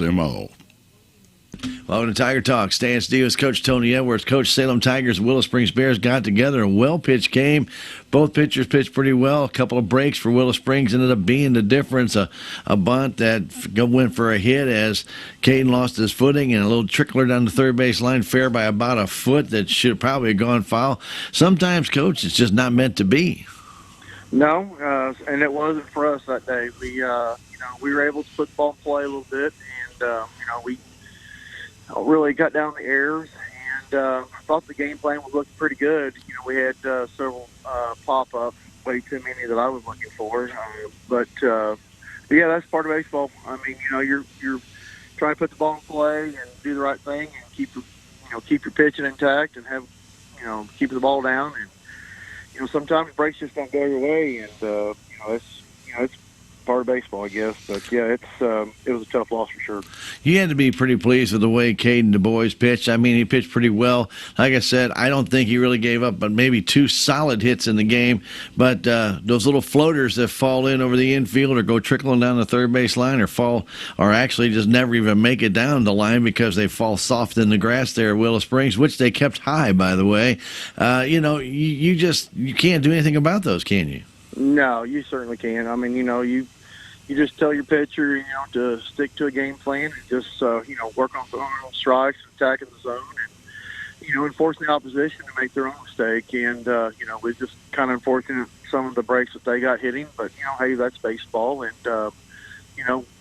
KSMO. Welcome to Tiger Talk. Stan Steele, Coach Tony Edwards. Coach Salem Tigers, Willow Springs Bears got together. A well-pitched game. Both pitchers pitched pretty well. A couple of breaks for Willow Springs ended up being the difference. A bunt that went for a hit as Caden lost his footing, and a little trickler down the third base line, fair by about a foot that should probably have gone foul. Sometimes, Coach, it's just not meant to be. No, and it wasn't for us that day. We were able to put the ball in play a little bit, and we really cut down the errors, and I thought the game plan was looking pretty good. We had several pop-ups, way too many that I was looking for. But yeah, that's part of baseball. I mean, you're trying to put the ball in play and do the right thing and keep your pitching intact and have, keep the ball down. And, sometimes breaks just don't go your way, and, it's part of baseball, I guess. But yeah, it was a tough loss for sure. You had to be pretty pleased with the way Caden Du Bois pitched. I mean, he pitched pretty well. Like I said, I don't think he really gave up, but maybe 2 solid hits in the game. But those little floaters that fall in over the infield or go trickling down the third base line or actually just never even make it down the line because they fall soft in the grass there at Willow Springs, which they kept high, by the way. You can't do anything about those, can you? No, you certainly can. I mean, you just tell your pitcher, to stick to a game plan and just, work on throwing on strikes and attacking the zone and, and forcing the opposition to make their own mistake. And, we're just kind of unfortunate some of the breaks that they got hitting. But, hey, that's baseball. And,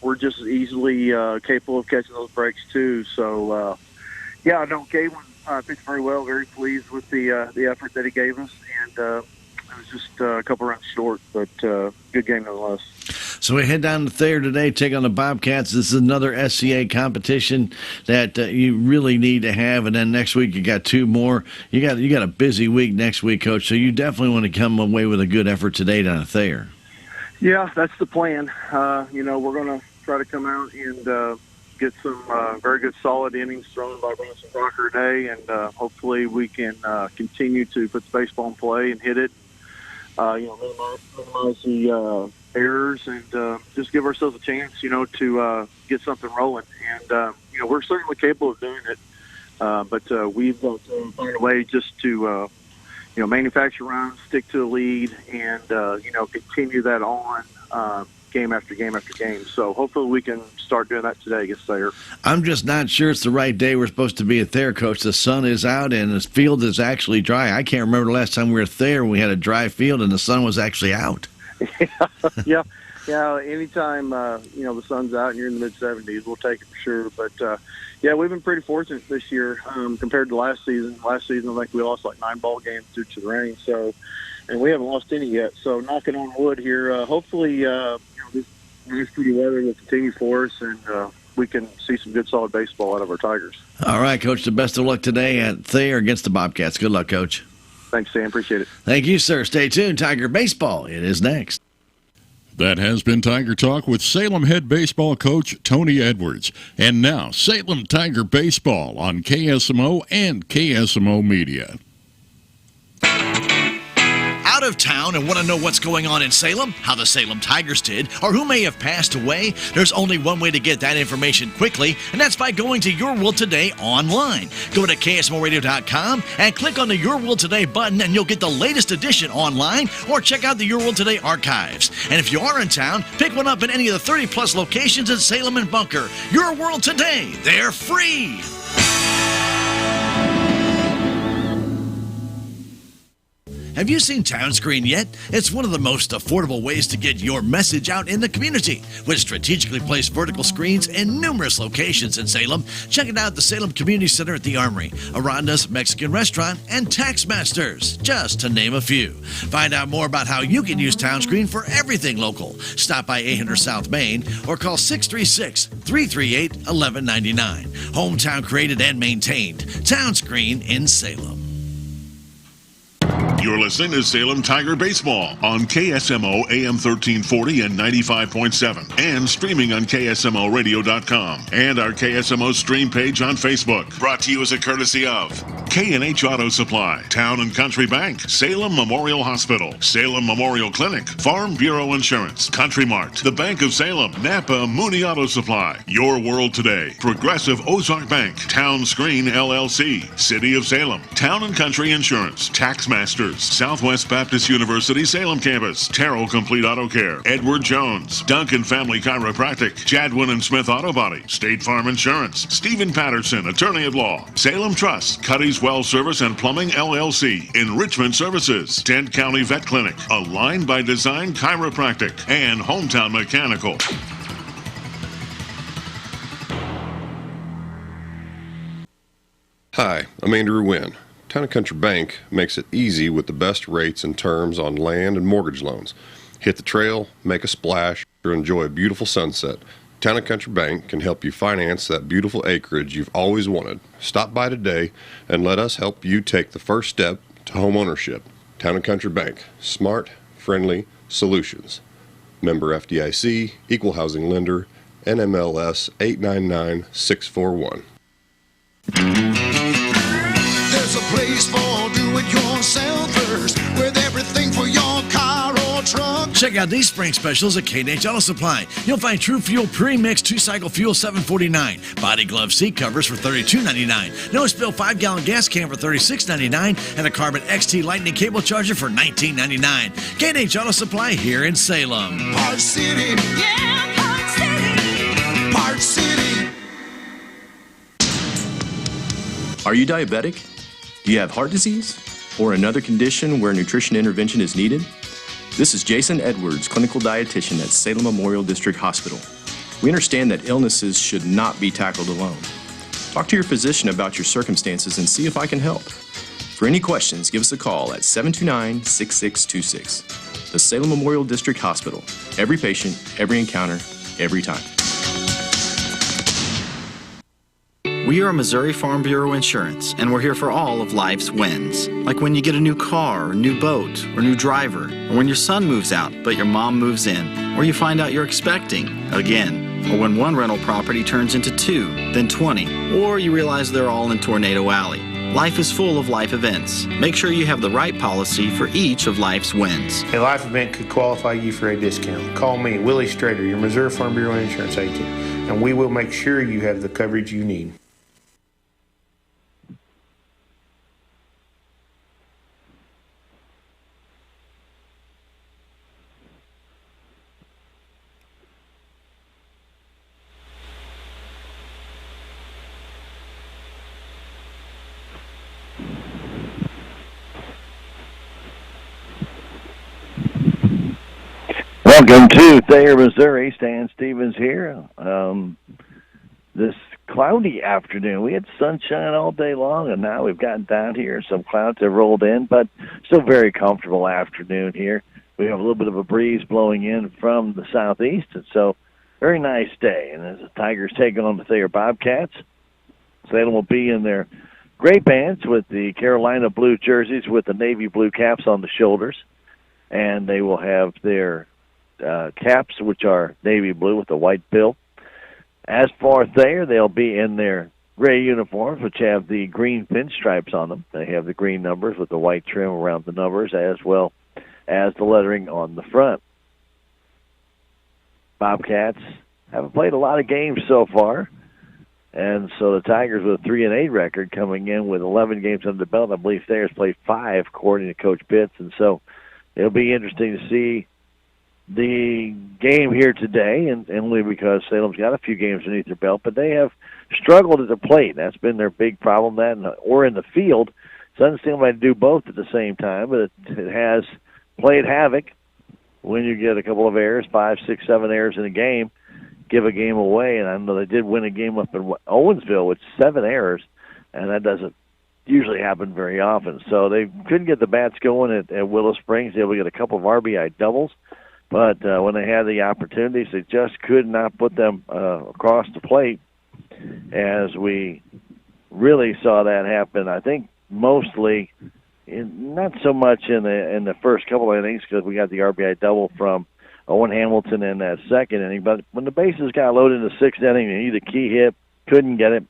we're just as easily capable of catching those breaks too. So, Gabe pitched very well, very pleased with the effort that he gave us. And it was just a couple runs short, but good game nonetheless. So we head down to Thayer today, take on the Bobcats. This is another SCA competition that you really need to have. And then next week you got 2 more. You got a busy week next week, Coach. So you definitely want to come away with a good effort today down at Thayer. Yeah, that's the plan. We're going to try to come out and get some very good solid innings thrown by Bronson Crocker today, and hopefully we can continue to put the baseball in play and hit it. Minimize the errors and just give ourselves a chance, to get something rolling. And, we're certainly capable of doing it, but we've got to find a way just to, manufacture runs, stick to the lead, and, continue that on game after game after game. So hopefully we can start doing that today against Thayer. I'm just not sure it's the right day we're supposed to be at Thayer, Coach. The sun is out and the field is actually dry. I can't remember the last time we were at Thayer when we had a dry field and the sun was actually out. Yeah. Anytime, the sun's out and you're in the mid-70s, we'll take it for sure. But, we've been pretty fortunate this year compared to last season. Last season, I think we lost like 9 ball games due to the rain. So, and we haven't lost any yet. So knocking on wood here, hopefully, this nice pretty weather will continue for us, and we can see some good solid baseball out of our Tigers. All right, Coach, the best of luck today at Thayer against the Bobcats. Good luck, Coach. Thanks, Sam. Appreciate it. Thank you, sir. Stay tuned. Tiger Baseball, it is next. That has been Tiger Talk with Salem head baseball coach Tony Edwards. And now, Salem Tiger Baseball on KSMO and KSMO Media. Out of town and want to know what's going on in Salem, how the Salem Tigers did, or who may have passed away? There's only one way to get that information quickly, and that's by going to Your World Today online. Go to KSMORadio.com and click on the Your World Today button, and you'll get the latest edition online, or check out the Your World Today archives. And if you are in town, pick one up in any of the 30-plus locations in Salem and Bunker. Your World Today, they're free. Have you seen Townscreen yet? It's one of the most affordable ways to get your message out in the community. With strategically placed vertical screens in numerous locations in Salem, check it out at the Salem Community Center at the Armory, Aranda's Mexican Restaurant, and Taxmasters, just to name a few. Find out more about how you can use Townscreen for everything local. Stop by 800 South Main or call 636-338-1199. Hometown created and maintained. Townscreen in Salem. You're listening to Salem Tiger Baseball on KSMO AM 1340 and 95.7 and streaming on KSMORadio.com and our KSMO stream page on Facebook. Brought to you as a courtesy of K&H Auto Supply, Town and Country Bank, Salem Memorial Hospital, Salem Memorial Clinic, Farm Bureau Insurance, Country Mart, the Bank of Salem, Napa Mooney Auto Supply, Your World Today, Progressive Ozark Bank, Town Screen LLC, City of Salem, Town and Country Insurance, Tax Masters, Southwest Baptist University Salem Campus, Terrell Complete Auto Care, Edward Jones, Duncan Family Chiropractic, Jadwin and Smith Auto Body, State Farm Insurance, Stephen Patterson, Attorney at Law, Salem Trust, Cuddy's Well Service and Plumbing LLC, Enrichment Services, Dent County Vet Clinic, Aligned by Design Chiropractic, and Hometown Mechanical. Hi, I'm Andrew Wynn. Town & Country Bank makes it easy with the best rates and terms on land and mortgage loans. Hit the trail, make a splash, or enjoy a beautiful sunset. Town & Country Bank can help you finance that beautiful acreage you've always wanted. Stop by today and let us help you take the first step to home ownership. Town & Country Bank. Smart, friendly solutions. Member FDIC, Equal Housing Lender, NMLS 899641. There's a place for do-it-yourselfers with everything for your car or truck. Check out these spring specials at K&H Auto Supply. You'll find True Fuel Pre-Mix 2-Cycle Fuel $7.49, Body Glove Seat Covers for $32.99, No Spill 5-gallon gas can for $36.99, and a Carbon XT Lightning Cable Charger for $19.99. K&H Auto Supply here in Salem. Park City. Yeah, Park City. Park City. Are you diabetic? Do you have heart disease? Or another condition where nutrition intervention is needed? This is Jason Edwards, clinical dietitian at Salem Memorial District Hospital. We understand that illnesses should not be tackled alone. Talk to your physician about your circumstances and see if I can help. For any questions, give us a call at 729-6626. The Salem Memorial District Hospital. Every patient, every encounter, every time. We are Missouri Farm Bureau Insurance, and we're here for all of life's wins. Like when you get a new car, or new boat, or new driver, or when your son moves out, but your mom moves in, or you find out you're expecting again, or when one rental property turns into 2, then 20, or you realize they're all in Tornado Alley. Life is full of life events. Make sure you have the right policy for each of life's wins. A life event could qualify you for a discount. Call me, Willie Strader, your Missouri Farm Bureau Insurance agent, and we will make sure you have the coverage you need. Welcome to Thayer, Missouri. Stan Stevens here. This cloudy afternoon. We had sunshine all day long, and now we've gotten down here. Some clouds have rolled in, but still very comfortable afternoon here. We have a little bit of a breeze blowing in from the southeast, and so very nice day. And as the Tigers take on the Thayer Bobcats, Salem will be in their gray pants with the Carolina blue jerseys with the navy blue caps on the shoulders, and they will have their caps, which are navy blue with a white bill. As for Thayer, they'll be in their gray uniforms, which have the green pinstripes on them. They have the green numbers with the white trim around the numbers, as well as the lettering on the front. Bobcats haven't played a lot of games so far, and so the Tigers with a 3-8 record coming in with 11 games under the belt. I believe Thayer's played 5, according to Coach Pitts, and so it'll be interesting to see the game here today, and only because Salem's got a few games underneath their belt, but they have struggled at the plate. That's been their big problem, or in the field. It doesn't seem like to do both at the same time, but it has played havoc when you get a couple of errors, 5, 6, 7 errors in a game, give a game away. And I know they did win a game up in Owensville with 7 errors, and that doesn't usually happen very often. So they couldn't get the bats going at Willow Springs. They were able to get a couple of RBI doubles. But when they had the opportunities, they just could not put them across the plate, as we really saw that happen, I think, mostly, not so much in the first couple of innings, because we got the RBI double from Owen Hamilton in that second inning. But when the bases got loaded in the 6th inning, they needed a key hit, couldn't get it,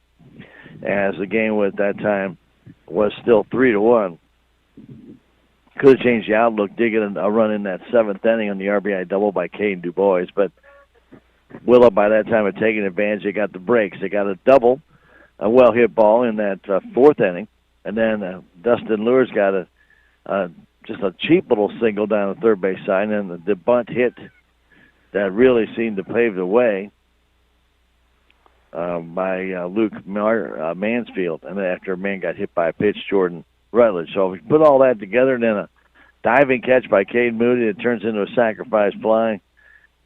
as the game at that time was still 3-1. Could have changed the outlook, digging a run in that 7th inning on the RBI double by Caden DuBois. But Willow, by that time, had taken advantage. They got the breaks. They got a double, a well-hit ball in that 4th inning. And then Dustin Lures got just a cheap little single down the third base side. And then the bunt hit that really seemed to pave the way by Luke Mansfield. And then after a man got hit by a pitch, Jordan Rutledge. So if we put all that together, and then a diving catch by Cade Moody, it turns into a sacrifice fly.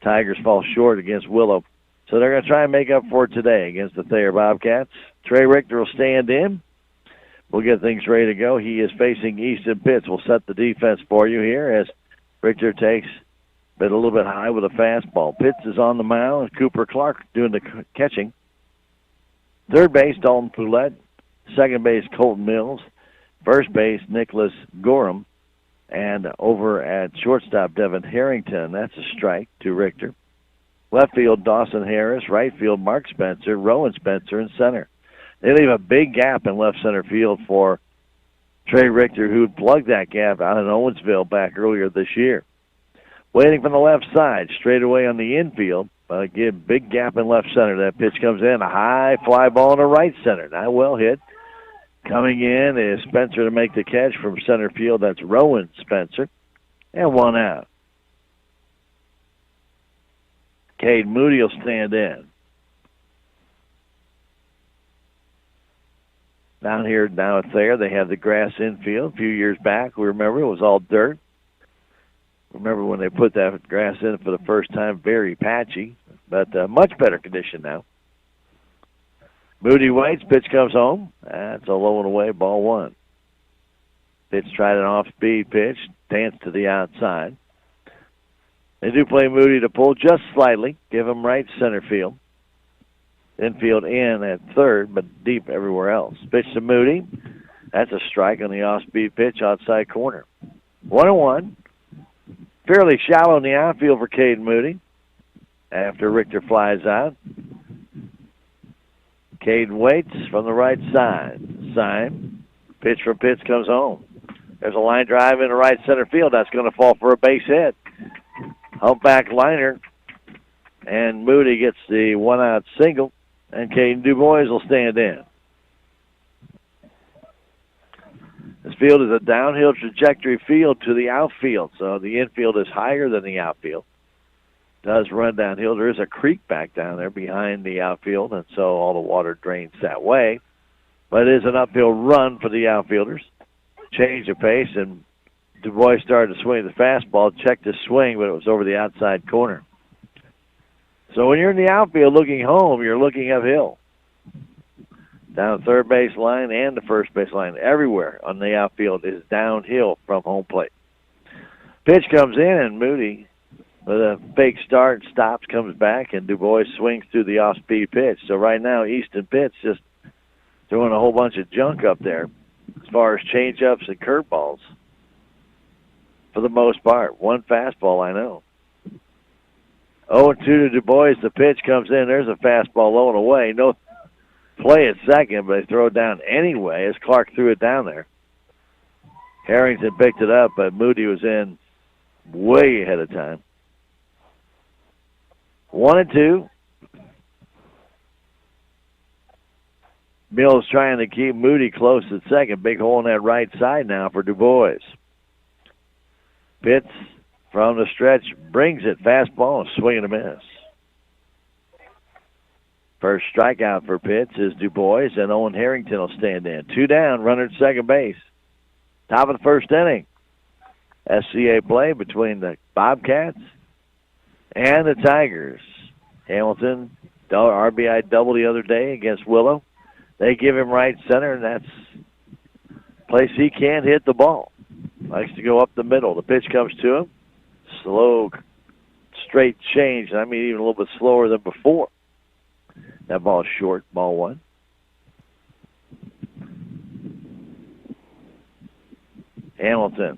Tigers fall short against Willow. So they're going to try and make up for it today against the Thayer Bobcats. Trey Richter will stand in. We'll get things ready to go. He is facing Easton Pitts. We'll set the defense for you here as Richter takes it a little bit high with a fastball. Pitts is on the mound. Cooper Clark doing the catching. Third base, Dalton Poulette. Second base, Colton Mills. First base, Nicholas Gorham. And over at shortstop, Devin Harrington. That's a strike to Richter. Left field, Dawson Harris. Right field, Mark Spencer. Rowan Spencer in center. They leave a big gap in left center field for Trey Richter, who plugged that gap out in Owensville back earlier this year. Waiting from the left side, straight away on the infield. Again, big gap in left center. That pitch comes in, a high fly ball to right center. Not well hit. Coming in is Spencer to make the catch from center field. That's Rowan Spencer. And one out. Cade Moody will stand in. Down here, now at Thayer, they have the grass infield. A few years back, we remember it was all dirt. Remember when they put that grass in for the first time, very patchy, but much better condition now. Moody waits, pitch comes home. That's a low and away, ball one. Pitch tried an off-speed pitch, danced to the outside. They do play Moody to pull just slightly, give him right center field. Infield in at third, but deep everywhere else. Pitch to Moody. That's a strike on the off-speed pitch, outside corner. 1-1. Fairly shallow in the outfield for Cade Moody after Richter flies out. Cade waits from the right side. Sign. Pitch from Pitts comes home. There's a line drive into right center field. That's going to fall for a base hit. Humpback liner. And Moody gets the one-out single. And Caden DuBois will stand in. This field is a downhill trajectory field to the outfield. So the infield is higher than the outfield. Does run downhill. There is a creek back down there behind the outfield, and so all the water drains that way. But it is an uphill run for the outfielders. Change of pace, and DuBois started to swing the fastball, checked his swing, but it was over the outside corner. So when you're in the outfield looking home, you're looking uphill. Down the third base line and the first base line, everywhere on the outfield is downhill from home plate. Pitch comes in, and Moody, with a fake start, stops, comes back, and DuBois swings through the off-speed pitch. So right now, Easton Pitts just throwing a whole bunch of junk up there as far as change-ups and curveballs for the most part. One fastball, I know. 0-2 to DuBois. The pitch comes in. There's a fastball low and away. No play at second, but they throw it down anyway as Clark threw it down there. Harrington picked it up, but Moody was in way ahead of time. 1-2. Mills trying to keep Moody close at second. Big hole on that right side now for DuBois. Pitts from the stretch brings it. Fastball, swing and a miss. First strikeout for Pitts is DuBois, and Owen Harrington will stand in. 2 down, runner at second base. Top of the first inning. SCA play between the Bobcats and the Tigers. Hamilton, RBI double the other day against Willow. They give him right center, and that's a place he can't hit the ball. Likes to go up the middle. The pitch comes to him. Slow, straight change. I mean, even a little bit slower than before. That ball is short, ball one. Hamilton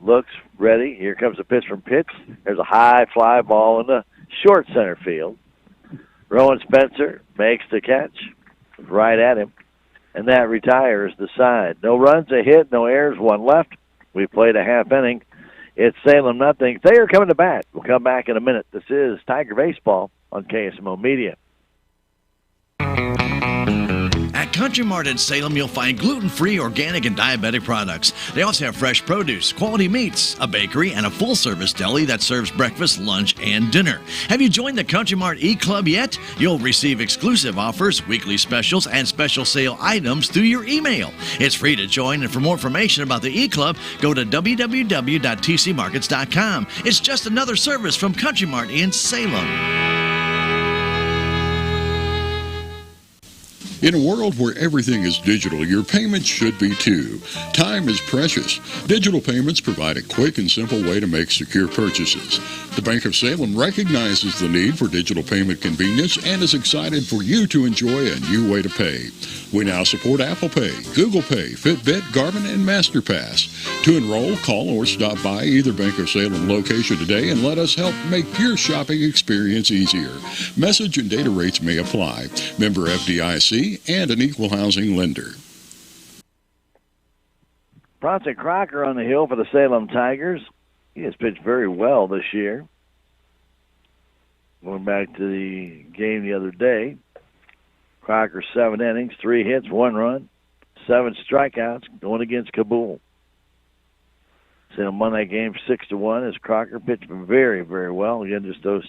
looks ready. Here comes a pitch from Pitts. There's a high fly ball in the short center field. Rowan Spencer makes the catch right at him. and that retires the side. No runs, a hit, no errors, one left. We played a half inning. It's Salem nothing. Thayer coming to bat. We'll come back in a minute. This is Tiger Baseball on KSMO Media. At Country Mart in Salem, you'll find gluten-free, organic, and diabetic products. They also have fresh produce, quality meats, a bakery, and a full-service deli that serves breakfast, lunch, and dinner. Have you joined the Country Mart e-Club yet? You'll receive exclusive offers, weekly specials, and special sale items through your email. It's free to join, and for more information about the e-Club, go to www.tcmarkets.com. It's just another service from Country Mart in Salem. In a world where everything is digital, your payments should be too. Time is precious. Digital payments provide a quick and simple way to make secure purchases. The Bank of Salem recognizes the need for digital payment convenience and is excited for you to enjoy a new way to pay. We now support Apple Pay, Google Pay, Fitbit, Garmin, and MasterPass. To enroll, call or stop by either Bank of Salem location today and let us help make your shopping experience easier. Message and data rates may apply. Member FDIC and an equal housing lender. Bronson Crocker on the hill for the Salem Tigers. He has pitched very well this year. Going back to the game the other day, Crocker 7 innings, 3 hits, 1 run, 7 strikeouts going against Kabul. Salem won that game 6-1 as Crocker pitched very, very well. Again, just those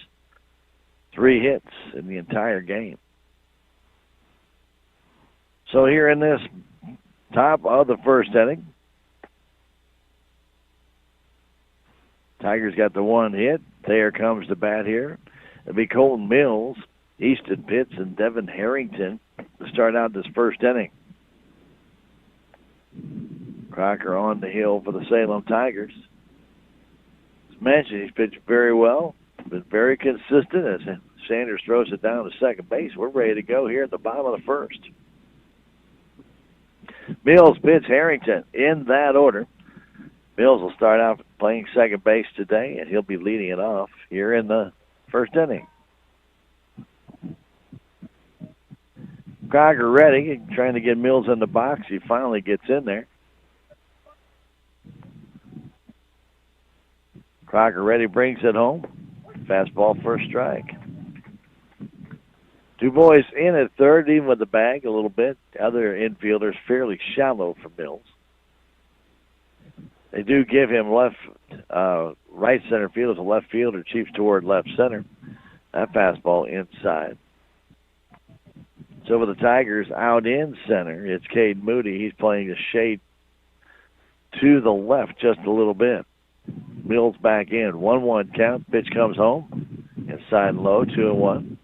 3 hits in the entire game. So here in this top of the first inning, Tigers got the 1 hit. Thayer comes to bat here. It'll be Colton Mills, Easton Pitts, and Devin Harrington to start out this first inning. Crocker on the hill for the Salem Tigers. As mentioned, he's pitched very well, been very consistent as Sanders throws it down to second base. We're ready to go here at the bottom of the first. Mills, Pitts, Harrington in that order. Mills will start out playing second base today, and he'll be leading it off here in the first inning. Crocker ready, trying to get Mills in the box. He finally gets in there. Crocker ready, brings it home. Fastball first strike. 2 boys in at third, even with the bag a little bit. The other infielders fairly shallow for Mills. They do give him right center field as a left fielder, chiefs toward left center. That fastball inside. So for the Tigers, out in center, it's Cade Moody. He's playing the shade to the left just a little bit. Mills back in. 1-1 count. Pitch comes home. Inside low, 2-1.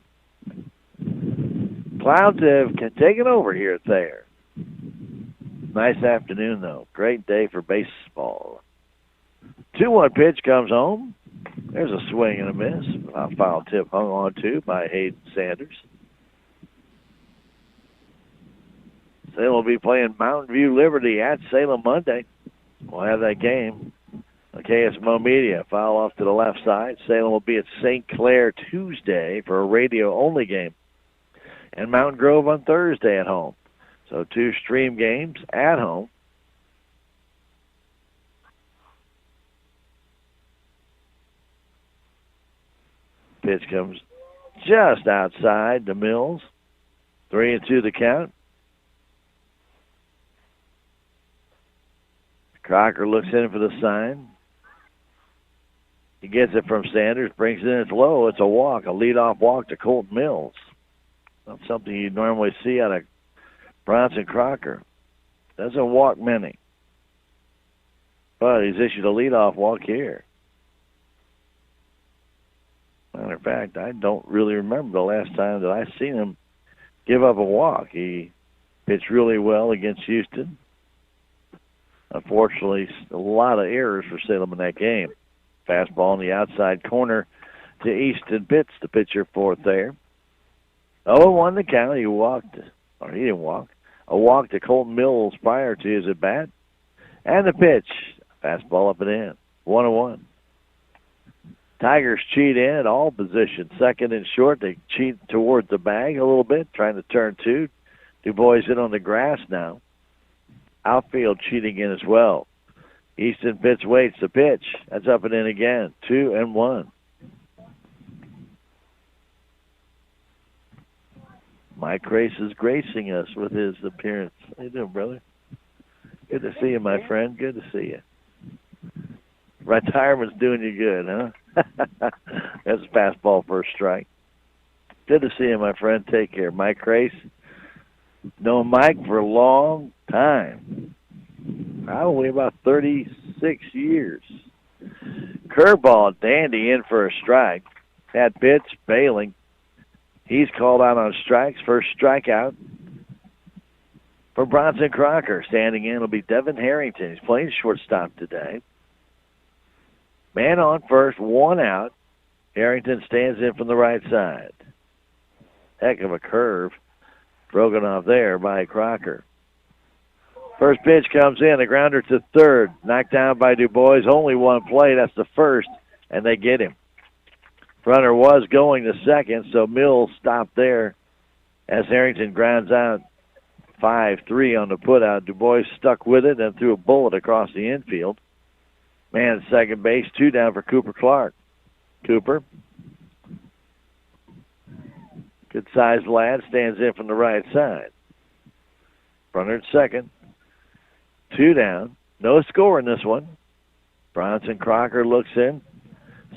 Clouds have taken over here at Thayer. Nice afternoon, though. Great day for baseball. 2-1 pitch comes home. There's a swing and a miss. A foul tip hung on to by Hayden Sanders. Salem will be playing Mountain View Liberty at Salem Monday. We'll have that game. The KSMO Media foul off to the left side. Salem will be at St. Clair Tuesday for a radio-only game. And Mountain Grove on Thursday at home. So 2 stream games at home. Pitch comes just outside the Mills. 3-2 the count. Crocker looks in for the sign. He gets it from Sanders, brings it in. It's low. It's a walk, a leadoff walk to Colton Mills. Not something you'd normally see out of Bronson Crocker. Doesn't walk many. But he's issued a leadoff walk here. Matter of fact, I don't really remember the last time that I seen him give up a walk. He pitched really well against Houston. Unfortunately, a lot of errors for Salem in that game. Fastball in the outside corner to Easton Pitts, the pitcher for Thayer. 0-1 the count. He walked, or he didn't walk. A walk to Colton Mills prior to his at-bat. And the pitch. Fastball up and in. 1-1. Tigers cheat in at all positions. Second and short, they cheat towards the bag a little bit, trying to turn 2. Du Bois in on the grass now. Outfield cheating in as well. Easton Pitts waits the pitch. That's up and in again. 2-1. Mike Grace is gracing us with his appearance. How you doing, brother? Good to see you, my friend. Good to see you. Retirement's doing you good, huh? That's a fastball for a strike. Good to see you, my friend. Take care. Mike Grace. Known Mike for a long time. Probably about 36 years. Curveball, Dandy in for a strike. That pitch, bailing. He's called out on strikes. First strikeout for Bronson Crocker. Standing in will be Devin Harrington. He's playing shortstop today. Man on first, one out. Harrington stands in from the right side. Heck of a curve broken off there by Crocker. First pitch comes in, a grounder to third. Knocked down by Du Bois. Only one play, that's the first, and they get him. Runner was going to second, so Mills stopped there as Harrington grounds out 5-3 on the putout. Du Bois stuck with it and threw a bullet across the infield. Man at second base, 2 down for Cooper Clark. Cooper, good-sized lad, stands in from the right side. Runner at second, 2 down. No score in this one. Bronson Crocker looks in.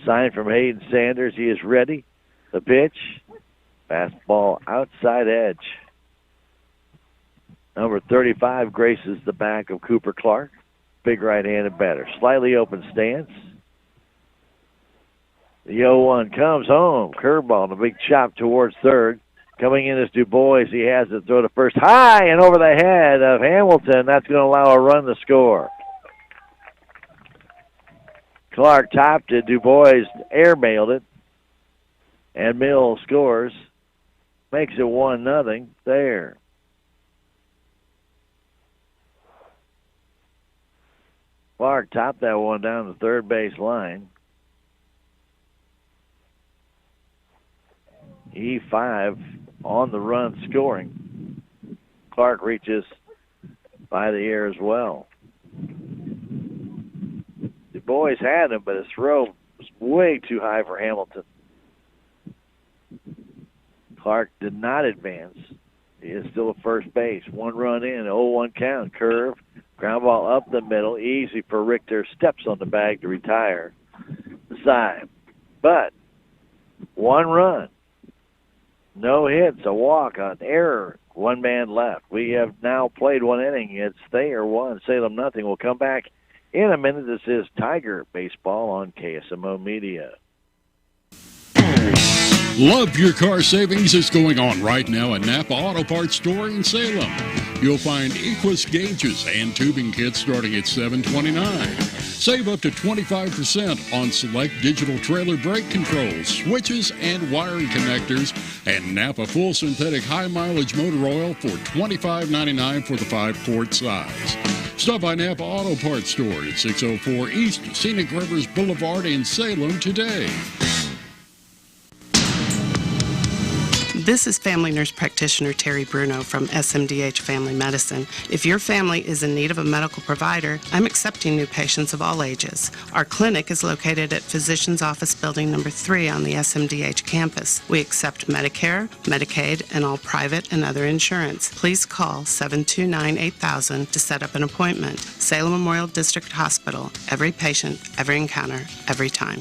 Sign from Hayden Sanders. He is ready. The pitch. Fastball outside edge. Number 35 graces the back of Cooper Clark. Big right-handed batter. Slightly open stance. The 0-1 comes home. Curveball and a big chop towards third. Coming in is Du Bois. He has it throw to first. High and over the head of Hamilton. That's going to allow a run to score. Clark topped it. Du Bois airmailed it. And Mills scores. Makes it 1-0. There. Clark topped that one down the third base line. E5 on the run scoring. Clark reaches by the air as well. Du Bois had him, but his throw was way too high for Hamilton. Clark did not advance. He is still at first base. 1 run in, 0-1 count. Curve, ground ball up the middle. Easy for Richter. Steps on the bag to retire the side. But 1 run. No hits, a walk, an error. 1 man left. We have now played 1 inning. It's Thayer 1, Salem nothing. We'll come back in a minute. This is Tiger Baseball on KSMO Media. Love your car savings is going on right now at Napa Auto Parts Store in Salem. You'll find Equus gauges and tubing kits starting at $7.29. Save up to 25% on select digital trailer brake controls, switches, and wiring connectors, and Napa full synthetic high mileage motor oil for $25.99 for the 5-quart size. Stop by Napa Auto Parts Store at 604 East Scenic Rivers Boulevard in Salem today. This is family nurse practitioner Terry Bruno from SMDH Family Medicine. If your family is in need of a medical provider, I'm accepting new patients of all ages. Our clinic is located at Physician's Office Building number 3 on the SMDH campus. We accept Medicare, Medicaid, and all private and other insurance. Please call 729-8000 to set up an appointment. Salem Memorial District Hospital. Every patient, every encounter, every time.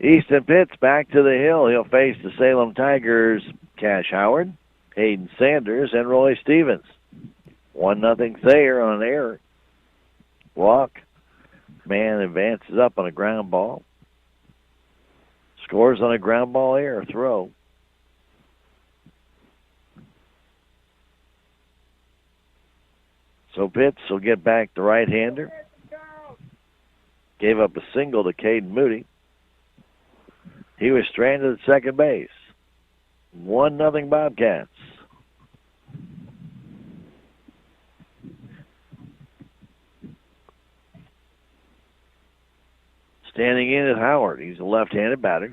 Easton Pitts back to the hill. He'll face the Salem Tigers' Cash Howard, Hayden Sanders, and Roy Stevens. 1-0 Thayer on an error. Walk. Man advances up on a ground ball. Scores on a ground ball error throw. So Pitts will get back the right-hander. Gave up a single to Caden Moody. He was stranded at second base. 1-0 Bobcats. Standing in is Howard. He's a left-handed batter.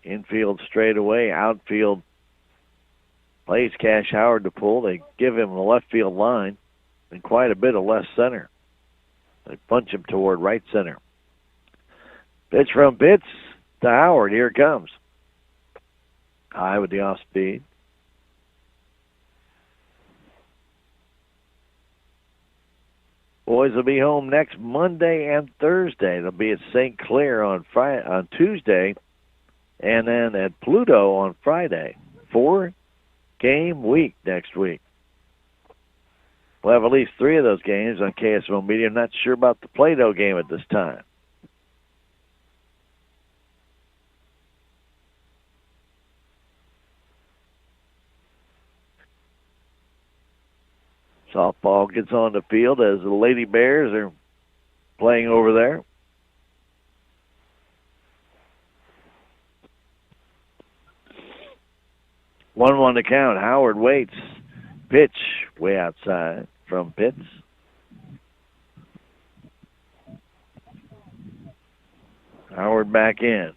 Infield straightaway, outfield plays Cash Howard to pull. They give him the left field line and quite a bit of left center. They punch him toward right center. Pitch from Pitts to Howard. Here it comes. High with the off speed. Boys will be home next Monday and Thursday. They'll be at St. Clair on Tuesday, and then at Pluto on Friday. 4-game week next week. We'll have at least 3 of those games on KSMO Media. I'm not sure about the Play-Doh game at this time. Softball gets on the field as the Lady Bears are playing over there. One to count. Howard waits. Pitch way outside from Pitts. Howard back in.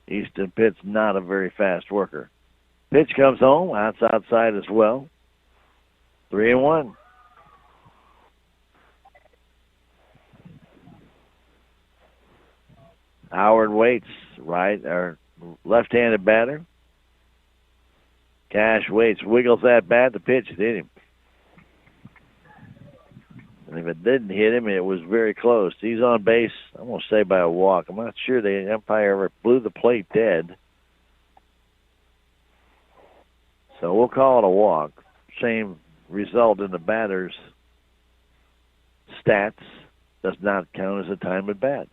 Easton Pitts not a very fast worker. Pitch comes home. Outside as well. 3-1. Howard waits. Right or left-handed batter. Cash waits, wiggles that bat. The pitch hit him. And if it didn't hit him, it was very close. He's on base, I'm going to say by a walk. I'm not sure the umpire ever blew the plate dead. So we'll call it a walk. Same result in the batter's stats. Does not count as a time at bat.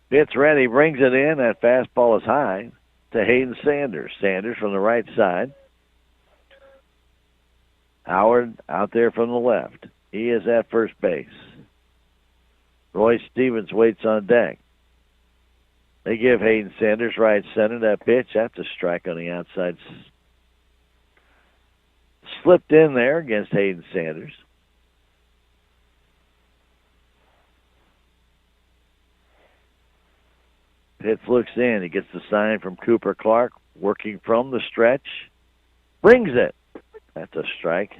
Pitts ready, brings it in. That fastball is high to Hayden Sanders. Sanders from the right side. Howard out there from the left. He is at first base. Roy Stevens waits on deck. They give Hayden Sanders right center that pitch. That's a strike on the outside. Slipped in there against Hayden Sanders. Pitts looks in. He gets the sign from Cooper Clark, working from the stretch. Brings it. That's a strike.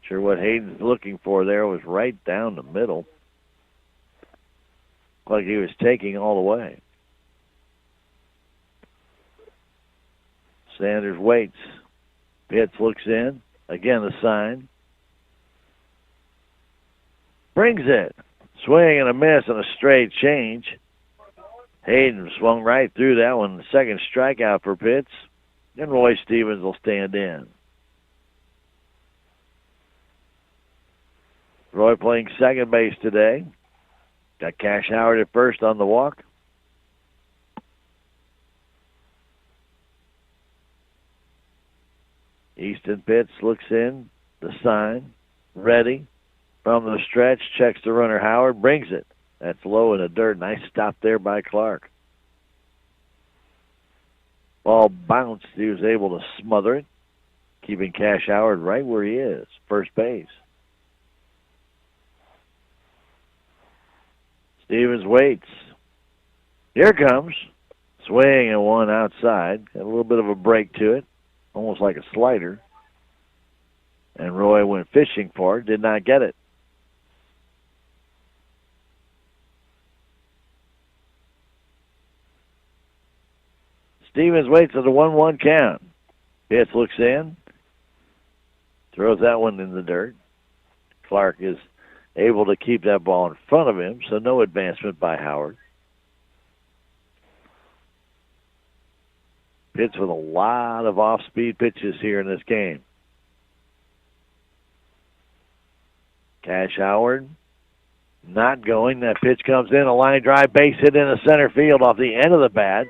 Sure what Hayden's looking for there was right down the middle. Like he was taking all the way. Sanders waits. Pitts looks in. Again, the sign. Brings it. Swing and a miss and a straight change. Hayden swung right through that one. The second strikeout for Pitts. And Roy Stevens will stand in. Roy playing second base today. Got Cash Howard at first on the walk. Easton Pitts looks in. The sign. Ready. From the stretch. Checks the runner Howard. Brings it. That's low in the dirt. Nice stop there by Clark. Ball bounced. He was able to smother it, keeping Cash Howard right where he is, first base. Stevens waits. Here comes. Swing and one outside. Got a little bit of a break to it, almost like a slider. And Roy went fishing for it, did not get it. Stevens waits at the 1-1 count. Pitts looks in. Throws that one in the dirt. Clark is able to keep that ball in front of him, so no advancement by Howard. Pitts with a lot of off-speed pitches here in this game. Cash Howard not going. That pitch comes in, a line drive, base hit in the center field off the end of the bat.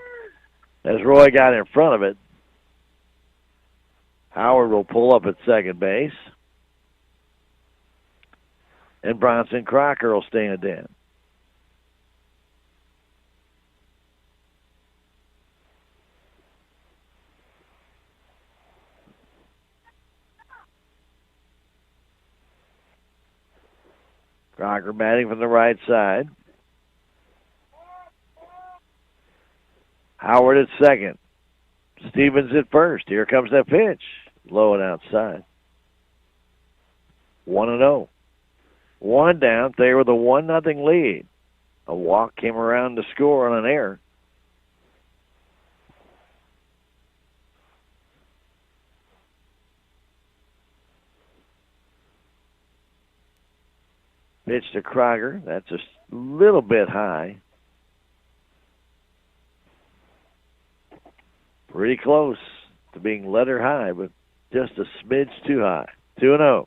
As Roy got in front of it, Howard will pull up at second base. And Bronson Crocker will stand in. Crocker batting from the right side. Howard at second. Stevens at first. Here comes that pitch. Low and outside. 1-0. One down. Thayer with a 1-0 lead. A walk came around to score on an error. Pitch to Crocker. That's a little bit high. Pretty close to being letter high, but just a smidge too high. 2-0.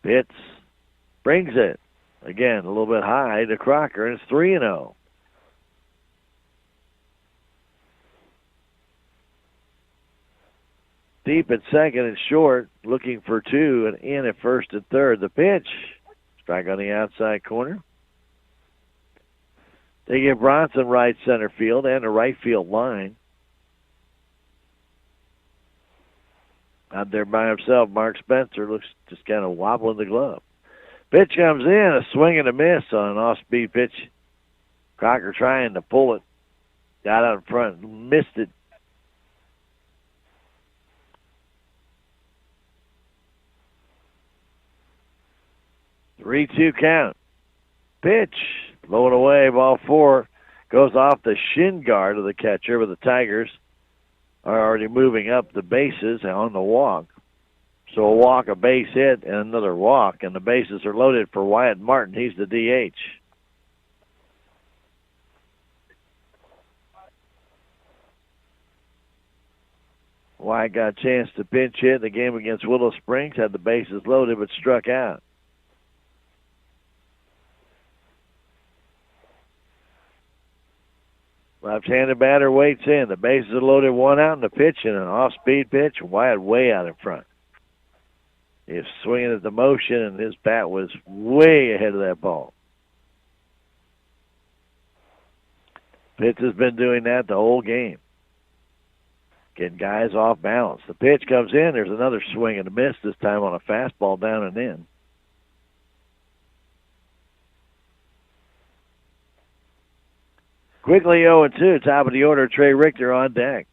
Pitts brings it. Again, a little bit high to Crocker, and it's 3-0. Deep at second and short, looking for two, and in at first and third. The pitch. Strike on the outside corner. They give Bronson right center field and a right field line. Out there by himself, Mark Spencer looks just kind of wobbling the glove. Pitch comes in, a swing and a miss on an off-speed pitch. Crocker trying to pull it. Got out in front, missed it. Three-two count. Pitch. Low and away, ball four. Goes off the shin guard of the catcher, but the Tigers are already moving up the bases on the walk. So a walk, a base hit, and another walk, and the bases are loaded for Wyatt Martin. He's the DH. Wyatt got a chance to pinch hit the game against Willow Springs, had the bases loaded, but struck out. Left-handed batter waits in. The bases are loaded, one out, and the pitch, and an off-speed pitch. Wyatt way out in front. He was swinging at the motion, and his bat was way ahead of that ball. Pitts has been doing that the whole game. Getting guys off balance. The pitch comes in. There's another swing and a miss, this time on a fastball down and in. Quickly 0-2, top of the order, Trey Richter on deck.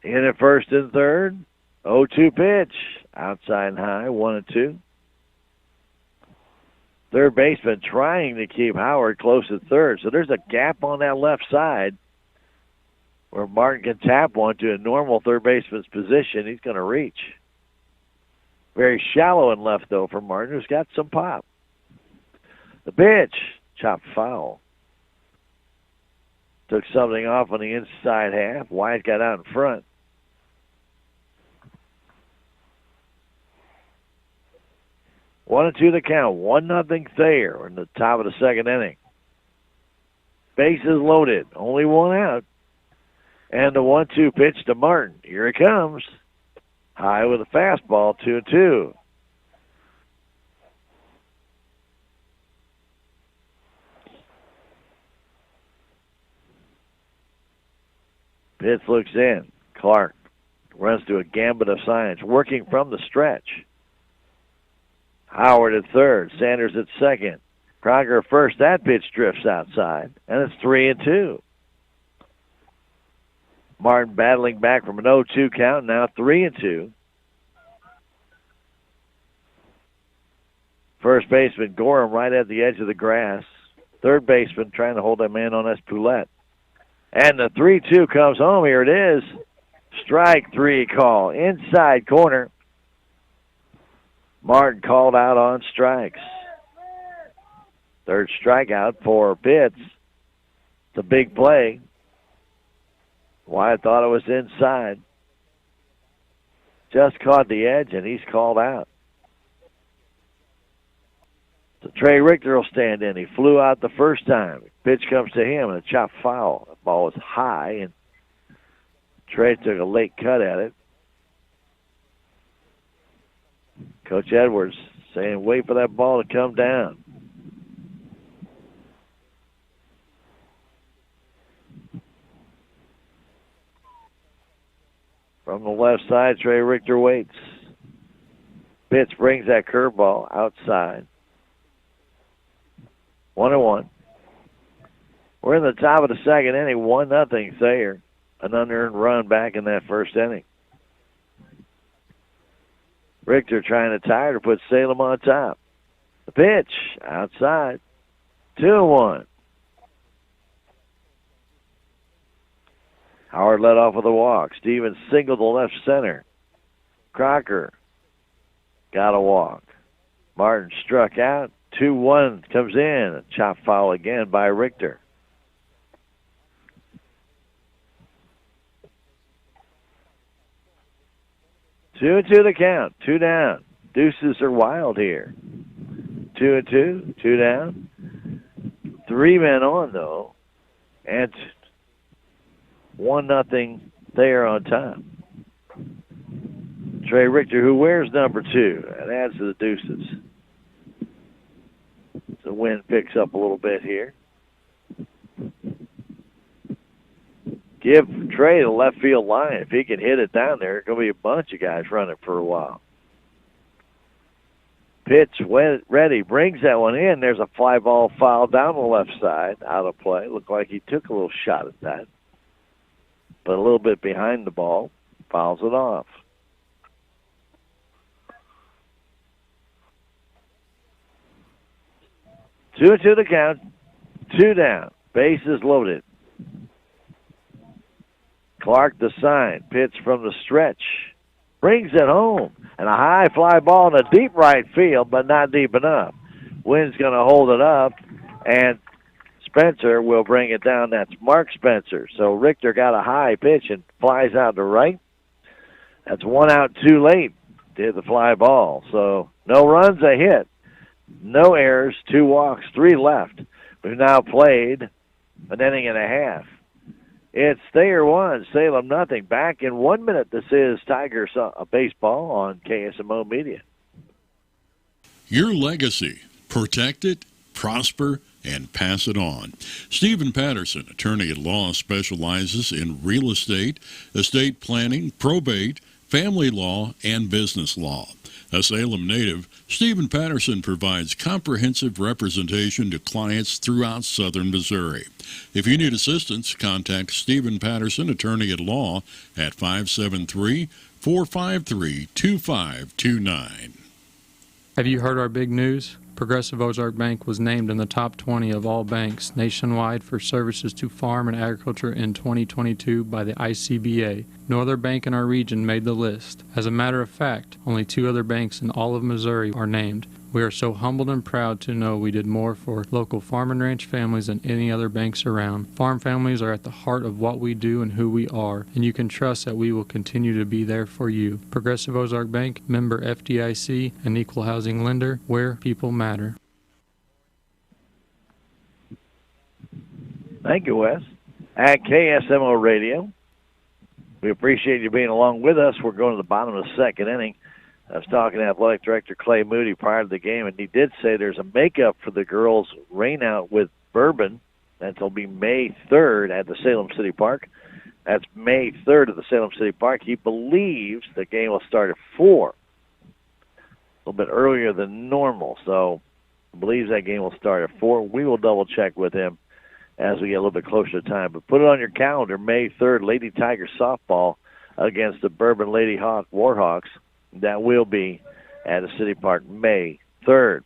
In at first and third, 0-2 pitch. Outside and high, 1-2. Third baseman trying to keep Howard close at third. So there's a gap on that left side where Martin can tap one to a normal third baseman's position. He's going to reach. Very shallow in left, though, for Martin, who's got some pop. The pitch. Chopped foul. Took something off on the inside half. Wyatt got out in front. One and two the count. 1-0 Thayer in the top of the second inning. Bases loaded. Only one out. And the 1-2 pitch to Martin. Here it comes. High with a fastball, 2-2. Pitts looks in. Clark runs to a gambit of signs, working from the stretch. Howard at third. Sanders at second. Crocker at first. That pitch drifts outside, and it's 3-2. Martin battling back from an 0-2 count, now 3-2. First baseman Gorham right at the edge of the grass. Third baseman trying to hold that man on Espulette. And the 3-2 comes home. Here it is. Strike three call. Inside corner. Martin called out on strikes. Third strikeout for Pitts. It's a big play. Wyatt thought it was inside. Just caught the edge, and he's called out. So Trey Richter will stand in. He flew out the first time. Pitch comes to him, and a chopped foul. The ball was high, and Trey took a late cut at it. Coach Edwards saying, wait for that ball to come down. From the left side, Trey Richter waits. Pitch brings that curveball outside. 1-1. We're in the top of the second inning, 1-0 Thayer. An unearned run back in that first inning. Richter trying to tire to put Salem on top. The pitch outside. 2-1. Howard led off with a walk. Stevens singled to left center. Crocker got a walk. Martin struck out. 2-1 comes in. A chop foul again by Richter. Two the count. 2 down. Deuces are wild here. 2-2. 2 down. 3 men on, though. And 1-0 there on top. Trey Richter, who wears number 2. That adds to the deuces. The wind picks up a little bit here. Give Trey the left field line. If he can hit it down there, there's going to be a bunch of guys running for a while. Pitch ready, brings that one in. There's a fly ball foul down the left side, out of play. Looked like he took a little shot at that. But a little bit behind the ball, fouls it off. 2-2 the count, 2 down, bases loaded. Clark the sign, pitch from the stretch, brings it home, and a high fly ball in a deep right field, but not deep enough. Wind's going to hold it up, and Spencer will bring it down. That's Mark Spencer. So Richter got a high pitch and flies out to right. That's 1 out too late to hit the fly ball. So no runs, a hit. No errors, 2 walks, 3 left. We've now played an inning and a half. It's Thayer 1, Salem nothing. Back in 1 minute. This is Tigers Baseball on KSMO Media. Your legacy. Protect it, prosper, and pass it on. Stephen Patterson, attorney at law, specializes in real estate planning, probate, family law, and business law. A Salem native, Stephen Patterson provides comprehensive representation to clients throughout southern Missouri. If you need assistance, contact Stephen Patterson, attorney at law, at 573-453-2529. Have you heard our big news? Progressive Ozark Bank was named in the top 20 of all banks nationwide for services to farm and agriculture in 2022 by the ICBA. No other bank in our region made the list. As a matter of fact, only 2 other banks in all of Missouri are named. We are so humbled and proud to know we did more for local farm and ranch families than any other banks around. Farm families are at the heart of what we do and who we are, and you can trust that we will continue to be there for you. Progressive Ozark Bank, member FDIC, and equal housing lender, where people matter. Thank you, Wes. At KSMO Radio, we appreciate you being along with us. We're going to the bottom of the second inning. I was talking to Athletic Director Clay Moody prior to the game, and he did say there's a makeup for the girls' rainout with Bourbon. That'll be May 3rd at the Salem City Park. That's May 3rd at the Salem City Park. He believes the game will start at 4, a little bit earlier than normal. So he believes that game will start at 4. We will double-check with him as we get a little bit closer to time. But put it on your calendar, May 3rd, Lady Tiger softball against the Bourbon Lady Hawk Warhawks. That will be at the City Park May 3rd.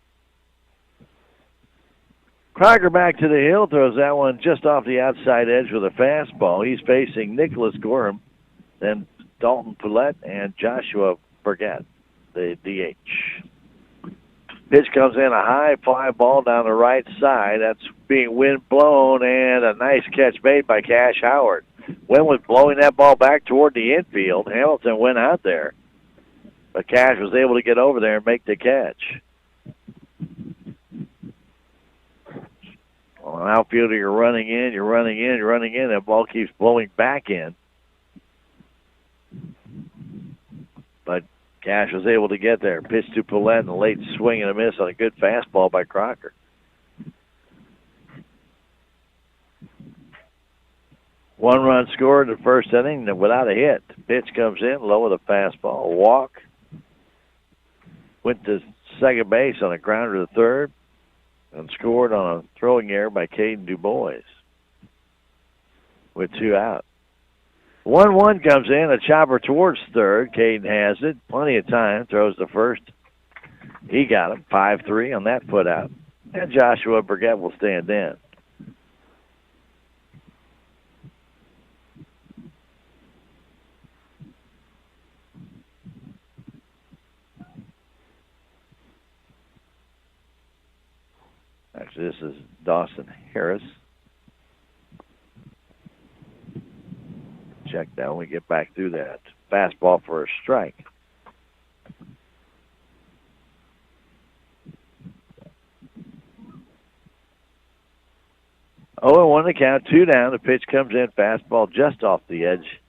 Crocker back to the hill, throws that one just off the outside edge with a fastball. He's facing Nicholas Gorham, then Dalton Poulette, and Joshua Burgett, the DH. Pitch comes in, a high fly ball down the right side. That's being wind blown, and a nice catch made by Cash Howard. Wind was blowing that ball back toward the infield. Hamilton went out there, but Cash was able to get over there and make the catch. Well, an outfielder, you're running in, that ball keeps blowing back in. But Cash was able to get there. Pitch to Poulette and a late swing and a miss on a good fastball by Crocker. One run scored in the first inning without a hit. Pitch comes in, low with a fastball, a walk. went to second base on a grounder to third and scored on a throwing error by Caden DuBois with 2 out. 1-1 comes in, a chopper towards third. Caden has it, plenty of time, throws to first. He got him, 5-3 on that put out. And Joshua Burgett will stand in. Actually, this is Dawson Harris. Check that when we get back through that. Fastball for a strike. Oh, 1 to count, 2 down. The pitch comes in, fastball just off the edge.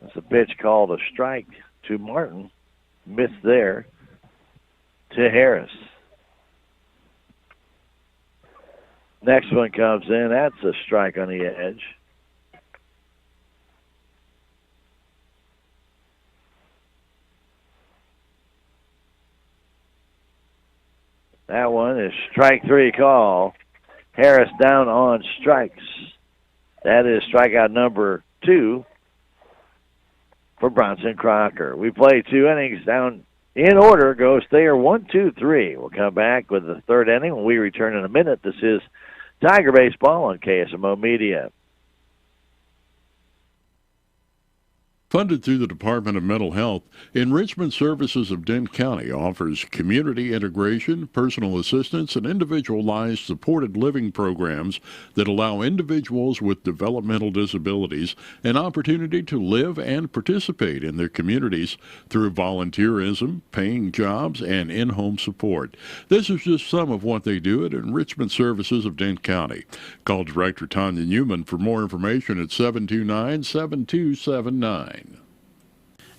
That's a pitch called a strike to Martin. Missed there to Harris. Next one comes in. That's a strike on the edge. That one is strike 3 call. Harris down on strikes. That is strikeout number 2 for Bronson Crocker. We play 2 innings. Down in order goes Thayer 1, 2, 3. We'll come back with the third inning when we return in a minute. This is Tiger Baseball on KSMO Media. Funded through the Department of Mental Health, Enrichment Services of Dent County offers community integration, personal assistance, and individualized supported living programs that allow individuals with developmental disabilities an opportunity to live and participate in their communities through volunteerism, paying jobs, and in-home support. This is just some of what they do at Enrichment Services of Dent County. Call Director Tanya Newman for more information at 729-7279.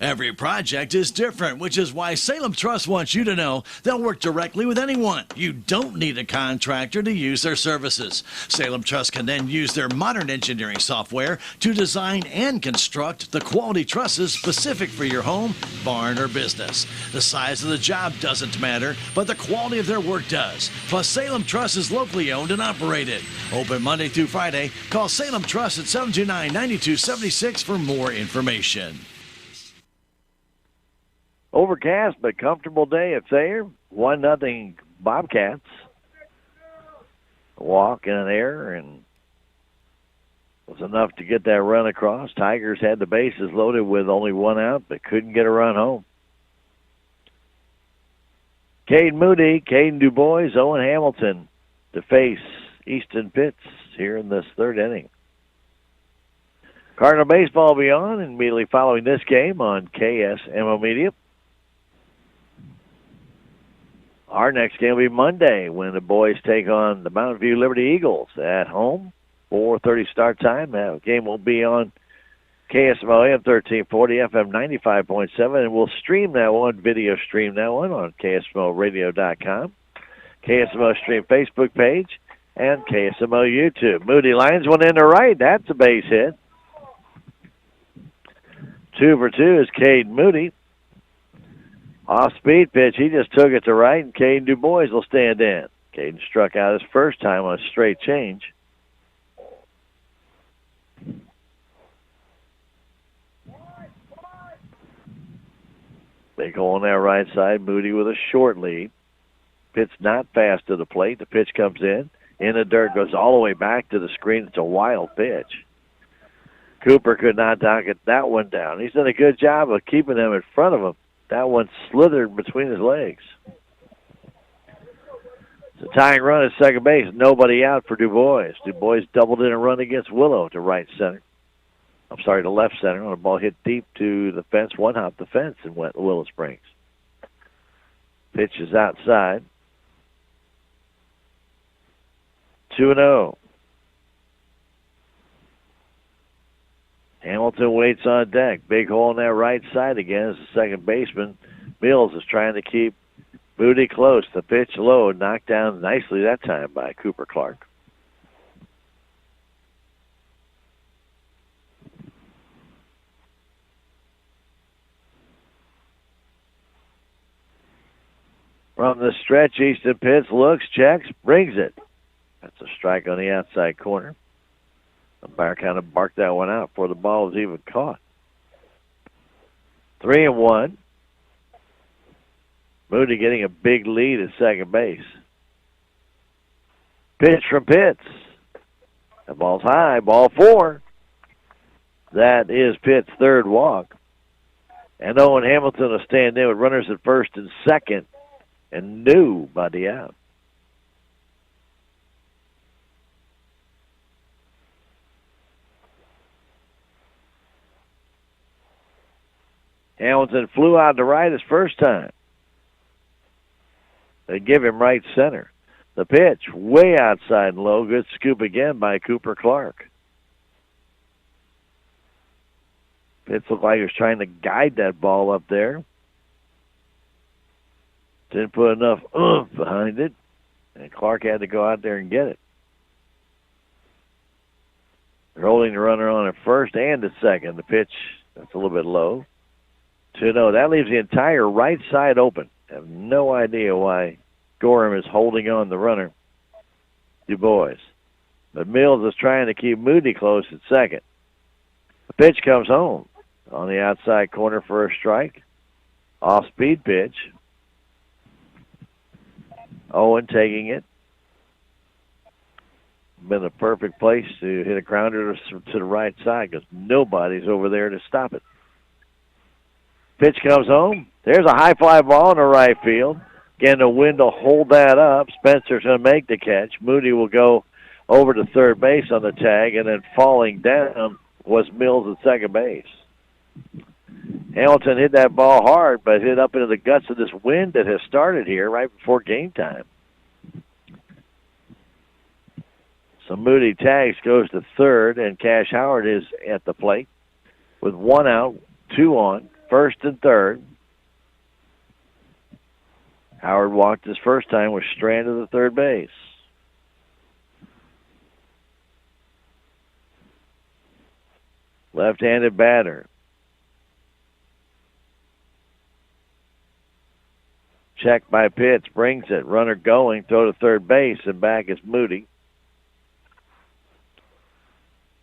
Every project is different, which is why Salem Trust wants you to know they'll work directly with anyone. You don't need a contractor to use their services. Salem Trust can then use their modern engineering software to design and construct the quality trusses specific for your home, barn, or business. The size of the job doesn't matter, but the quality of their work does. Plus, Salem Trust is locally owned and operated. Open Monday through Friday. Call Salem Trust at 729-9276 for more information. Overcast but comfortable day at Thayer. 1-0 Bobcats. A walk and an error, and was enough to get that run across. Tigers had the bases loaded with only 1 out, but couldn't get a run home. Cade Moody, Caden DuBois, Owen Hamilton to face Easton Pitts here in this third inning. Cardinal Baseball will be on immediately following this game on KSMO Media. Our next game will be Monday when the boys take on the Mountain View Liberty Eagles at home. 4:30 start time. That game will be on KSMO AM 1340, FM 95.7, and we'll stream that one, video stream that one on KSMOradio.com, KSMO Stream Facebook page, and KSMO YouTube. Moody lines one in the right. That's a base hit. 2 for 2 is Cade Moody. Off-speed pitch, he just took it to right, and Caden DuBois will stand in. Caden struck out his first time on a straight change. Big hole on that right side. Moody with a short lead. Pitch not fast to the plate. The pitch comes in the dirt, goes all the way back to the screen. It's a wild pitch. Cooper could not knock that one down. He's done a good job of keeping them in front of him. That one slithered between his legs. It's a tying run at second base. Nobody out for DuBois. DuBois doubled in a run against Willow to right center. I'm sorry, to left center on a ball hit deep to the fence. One hop the fence and went Willow Springs. Pitch is outside. 2-0. Hamilton waits on deck. Big hole on that right side again as the second baseman. Mills is trying to keep Moody close. The pitch low, knocked down nicely that time by Cooper Clark. From the stretch, Easton Pitts looks, checks, brings it. That's a strike on the outside corner. Umpire kind of barked that one out before the ball was even caught. 3-1. Moody getting a big lead at second base. Pitch from Pitts. The ball's high, ball 4. That is Pitts' third walk. And Owen Hamilton will stand in with runners at first and second, and nobody out. Hamilton flew out to right his first time. They give him right center. The pitch, way outside and low. Good scoop again by Cooper Clark. Pitts looked like he was trying to guide that ball up there. Didn't put enough oomph behind it, and Clark had to go out there and get it. They're holding the runner on at first and at second. The pitch, that's a little bit low. 2-0. That leaves the entire right side open. I have no idea why Gorham is holding on the runner, Du Bois. But Mills is trying to keep Moody close at second. The pitch comes home on the outside corner for a strike. Off-speed pitch. Owen taking it. Been a perfect place to hit a grounder to the right side because nobody's over there to stop it. Pitch comes home. There's a high fly ball in the right field. Again, the wind will hold that up. Spencer's going to make the catch. Moody will go over to third base on the tag, and then falling down was Mills at second base. Hamilton hit that ball hard, but hit up into the guts of this wind that has started here right before game time. So Moody tags, goes to third, and Cash Howard is at the plate with 1 out, 2 on, first and third. Howard walked his first time, was stranded at third base. Left-handed batter. Check by Pitts, brings it. Runner going, throw to third base, and back is Moody.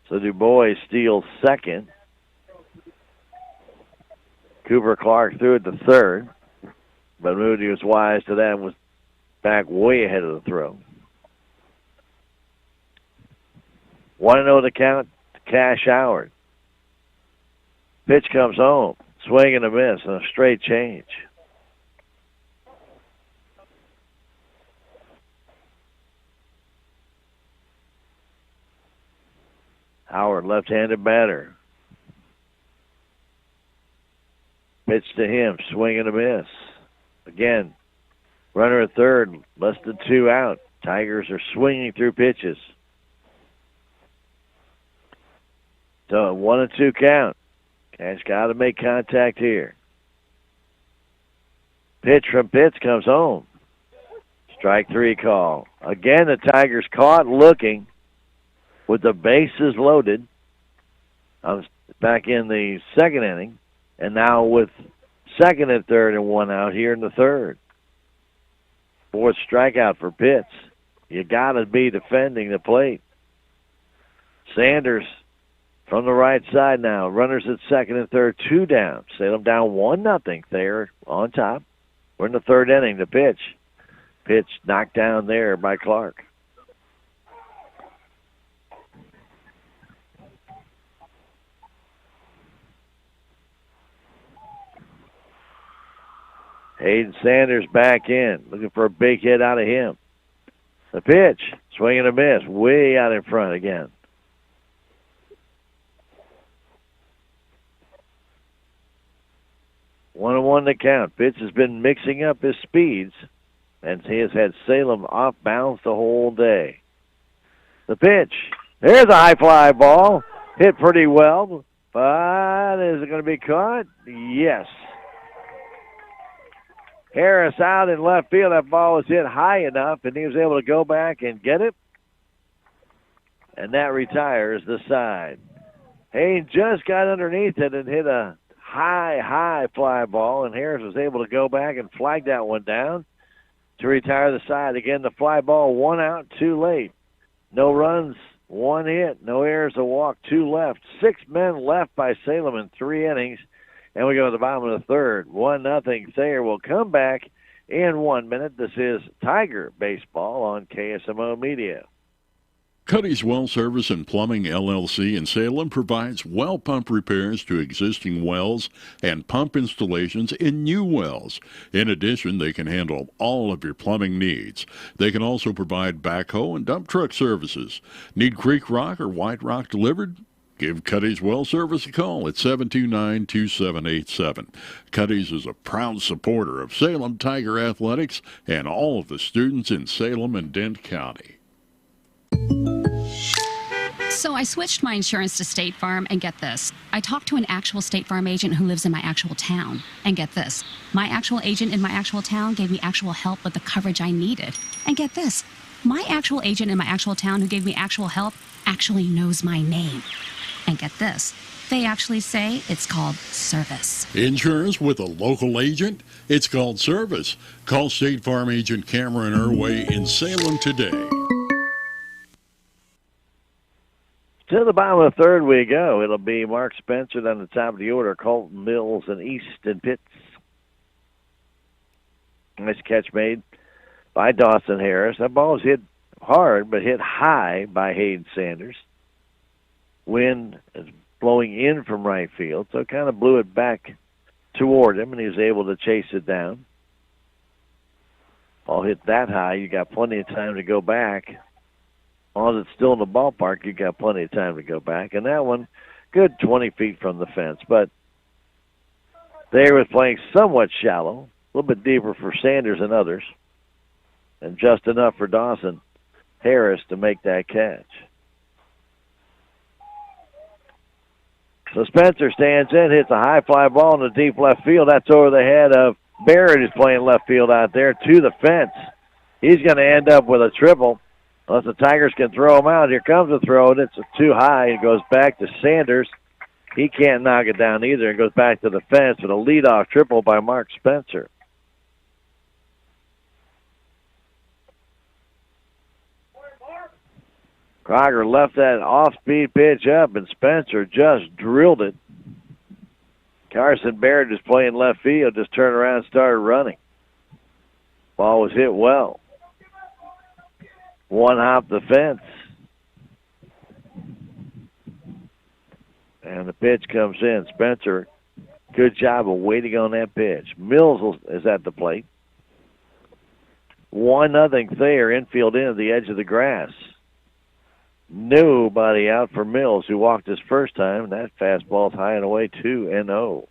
So Du Bois steals second. Cooper Clark threw it to third, but Moody was wise to that and was back way ahead of the throw. 1-0 to count to Cash Howard. Pitch comes home. Swing and a miss and a straight change. Howard, left-handed batter. Pitch to him, swing and a miss. Again, runner at third, less than 2 out. Tigers are swinging through pitches. So 1-2 count. Cash got to make contact here. Pitch from Pitts comes home. Strike 3 call. Again, the Tigers caught looking with the bases loaded. I was back in the second inning, and now with second and third and 1 out here in the third. 4th strikeout for Pitts. You got to be defending the plate. Sanders from the right side now. Runners at second and third, 2 down. Salem down 1-0. Thayer on top. We're in the third inning. The pitch. Pitch knocked down there by Clark. Hayden Sanders back in, looking for a big hit out of him. The pitch, swing and a miss, way out in front again. One and one to count. Pitts has been mixing up his speeds, and he has had Salem off balance the whole day. The pitch, there's a high fly ball, hit pretty well, but is it going to be caught? Yes. Harris out in left field. That ball was hit high enough, and he was able to go back and get it. And that retires the side. Haynes just got underneath it and hit a high fly ball, and Harris was able to go back and flag that one down. to retire the side. Again, the fly ball, 1 out, 2 late. No runs, 1 hit, no errors, a walk, 2 left. 6 men left by Salem in 3 innings. And we go to the bottom of the third. 1-0. Thayer will come back in 1 minute. This is Tiger Baseball on KSMO Media. Cuddy's Well Service and Plumbing, LLC in Salem provides well pump repairs to existing wells and pump installations in new wells. In addition, they can handle all of your plumbing needs. They can also provide backhoe and dump truck services. Need Creek Rock or White Rock delivered? Give Cuddy's Well Service a call at 729-2787. Cuddy's is a proud supporter of Salem Tiger Athletics and all of the students in Salem and Dent County. So I switched my insurance to State Farm, and get this. I talked to an actual State Farm agent who lives in my actual town. And get this. My actual agent in my actual town gave me actual help with the coverage I needed. And get this. My actual agent in my actual town who gave me actual help actually knows my name. And get this. They actually say it's called service. Insurance with a local agent? It's called service. Call State Farm agent Cameron Irway in Salem today. To the bottom of the third we go. It'll be Mark Spencer down the top of the order, Colton Mills and Easton Pitts. Nice catch made by Dawson Harris. That ball was hit hard, but hit high by Hayden Sanders. Wind is blowing in from right field, so it kind of blew it back toward him, and he was able to chase it down. Ball hit that high, you got plenty of time to go back. As long as it's still in the ballpark, you got plenty of time to go back. And that one, good 20 feet from the fence. But Thayer was playing somewhat shallow, a little bit deeper for Sanders and others, and just enough for Dawson Harris to make that catch. So Spencer stands in, hits a high fly ball in the deep left field. That's over the head of Barrett, who's playing left field out there, to the fence. He's going to end up with a triple. Unless the Tigers can throw him out. Here comes the throw, and it's too high. It goes back to Sanders. He can't knock it down either. It goes back to the fence with a leadoff triple by Mark Spencer. Crocker left that off-speed pitch up, and Spencer just drilled it. Carson Barrett is playing left field, just turned around and started running. Ball was hit well. One hop the fence. And the pitch comes in. Spencer, good job of waiting on that pitch. Mills is at the plate. 1-0 Thayer, infield in at the edge of the grass. Nobody out for Mills, who walked his first time. That fastball's high and away, 2-0.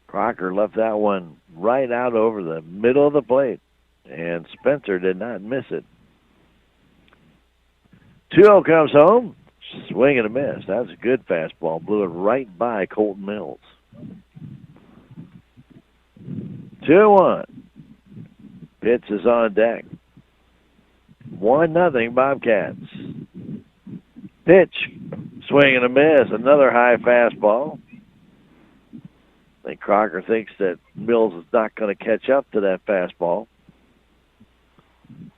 Crocker left that one right out over the middle of the plate, and Spencer did not miss it. 2-0 comes home. Swing and a miss. That was a good fastball. Blew it right by Colton Mills. 2-1. Pitts is on deck. 1-0 Bobcats. Pitch. Swing and a miss. Another high fastball. I think Crocker thinks that Mills is not going to catch up to that fastball.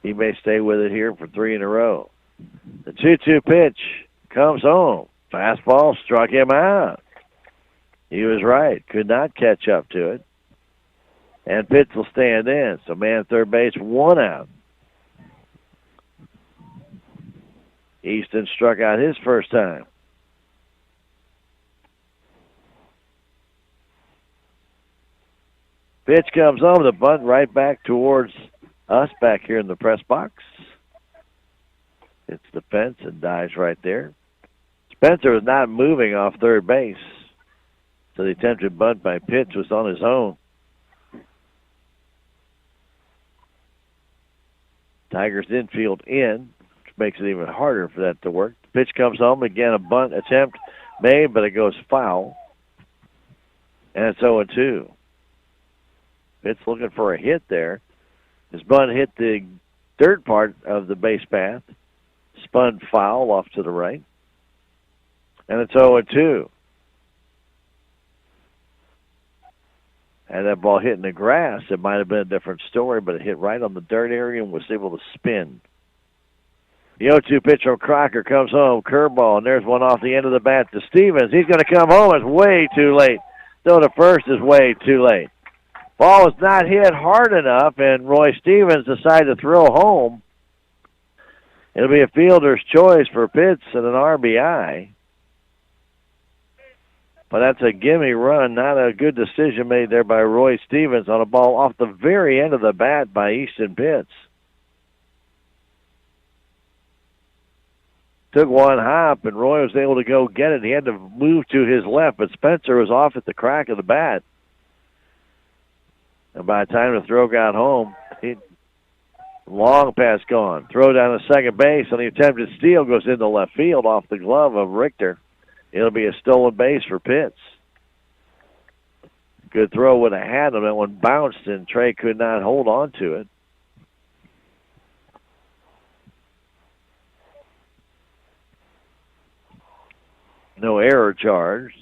He may stay with it here for 3 in a row. The 2-2 pitch comes home. Fastball struck him out. He was right. Could not catch up to it. And Pitts will stand in. So man at third base, 1 out. Easton struck out his first time. Pitch comes home, the bunt right back towards us back here in the press box. It's the fence and dives right there. Spencer was not moving off third base, so the attempted bunt by Pitts was on his own. Tigers infield in, which makes it even harder for that to work. The pitch comes home, again a bunt attempt made, but it goes foul. And it's 0-2. Pitts looking for a hit there. His bunt hit the dirt part of the base path, spun foul off to the right, and it's 0-2. Had that ball hit in the grass, it might have been a different story, but it hit right on the dirt area and was able to spin. The 0-2 pitch from Crocker comes home, curveball, and there's one off the end of the bat to Stevens. He's going to come home. It's way too late. Throw to first is way too late. Ball was not hit hard enough, and Roy Stevens decided to throw home. It'll be a fielder's choice for Pitts and an RBI. But that's a gimme run, not a good decision made there by Roy Stevens on a ball off the very end of the bat by Easton Pitts. Took one hop, and Roy was able to go get it. He had to move to his left, but Spencer was off at the crack of the bat. And by the time the throw got home, long pass gone. Throw down to second base, and the attempted steal goes into left field off the glove of Richter. It'll be a stolen base for Pitts. Good throw would have had him. That one bounced, and Trey could not hold on to it. No error charged.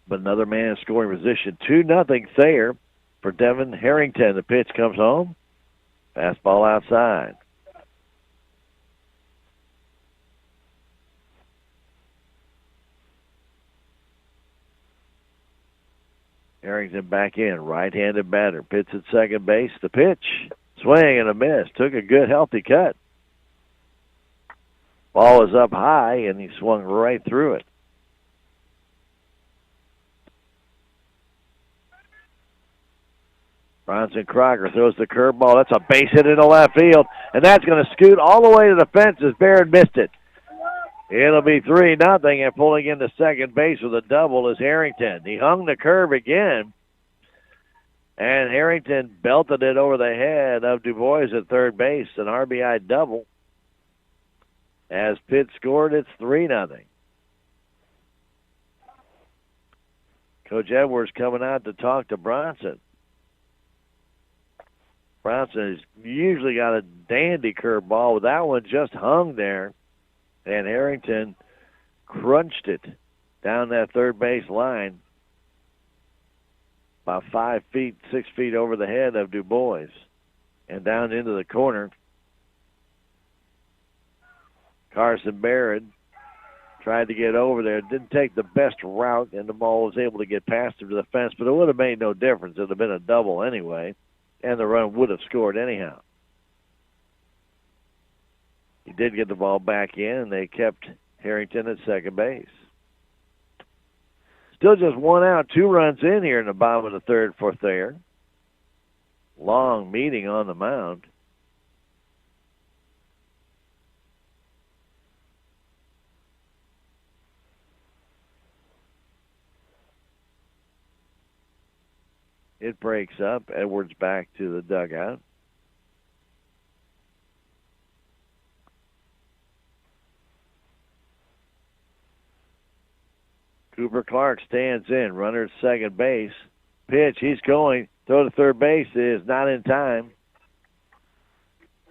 But another man in scoring position. 2-0 Thayer for Devin Harrington. The pitch comes home. Fastball outside. Harrington back in. Right-handed batter. Pitts at second base. The pitch. Swing and a miss. Took a good, healthy cut. Ball was up high, and he swung right through it. Bronson Crocker throws the curveball. That's a base hit into left field, and that's going to scoot all the way to the fence as Barrett missed it. It'll be 3-0, and pulling into second base with a double is Harrington. He hung the curve again, and Harrington belted it over the head of Du Bois at third base, an RBI double. As Pitt scored, it's 3-0. Coach Edwards coming out to talk to Bronson. Bronson has usually got a dandy curveball, but that one just hung there. And Harrington crunched it down that third base line about 5 feet, 6 feet over the head of Du Bois and down into the corner. Carson Barrett tried to get over there. Didn't take the best route, and the ball was able to get past him to the fence, but it would have made no difference. It would have been a double anyway, and the run would have scored anyhow. He did get the ball back in, and they kept Harrington at second base. Still just 1 out, 2 runs in here in the bottom of the third for Thayer. Long meeting on the mound. It breaks up. Edwards back to the dugout. Cooper Clark stands in. Runner at second base. Pitch. He's going. Throw to third base is not in time.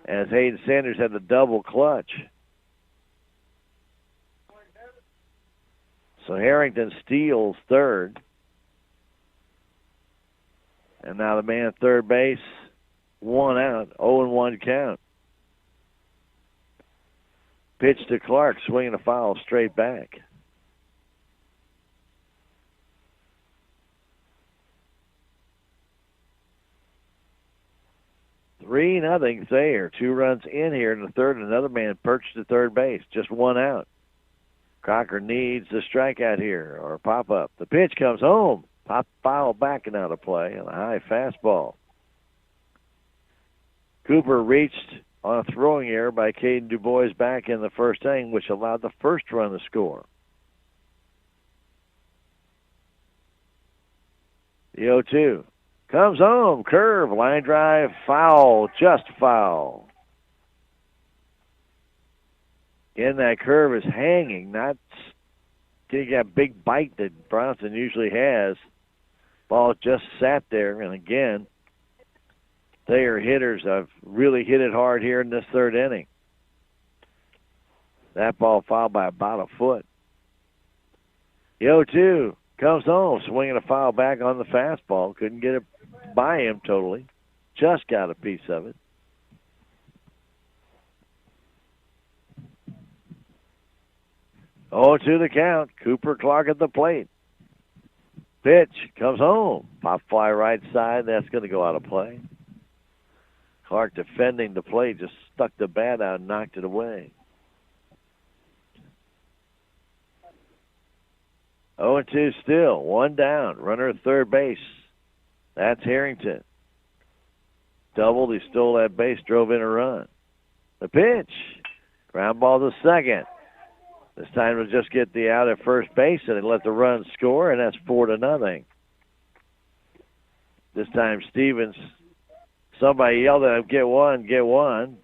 As Hayden Sanders had the double clutch. So Harrington steals third. And now the man at third base, 1 out, 0-1 count. Pitch to Clark, swinging a foul straight back. Three nothing Thayer. 2 runs in here in the third. Another man perched at third base, just 1 out. Crocker needs the strikeout here, or pop up. The pitch comes home. Pop foul backing out of play and a high fastball. Cooper reached on a throwing error by Caden Du Bois back in the first inning, which allowed the first run to score. The 0-2 comes home. Curve, line drive, foul, just foul. Again, that curve is hanging, not getting that big bite that Bronson usually has. Ball just sat there, and again, Thayer hitters have really hit it hard here in this third inning. That ball fouled by about a foot. The 0-2 comes home, swinging a foul back on the fastball. Couldn't get it by him totally. Just got a piece of it. Oh, to the count. Cooper Clark at the plate. Pitch comes home. Pop fly right side. That's going to go out of play. Clark defending the plate, just stuck the bat out and knocked it away. 0-2 still. One down. Runner at third base. That's Harrington. Doubled. He stole that base, drove in a run. The pitch. Ground ball to second. This time to just get the out at first base and they let the run score, and that's 4-0. This time Stevens, somebody yelled at him, get one, get one.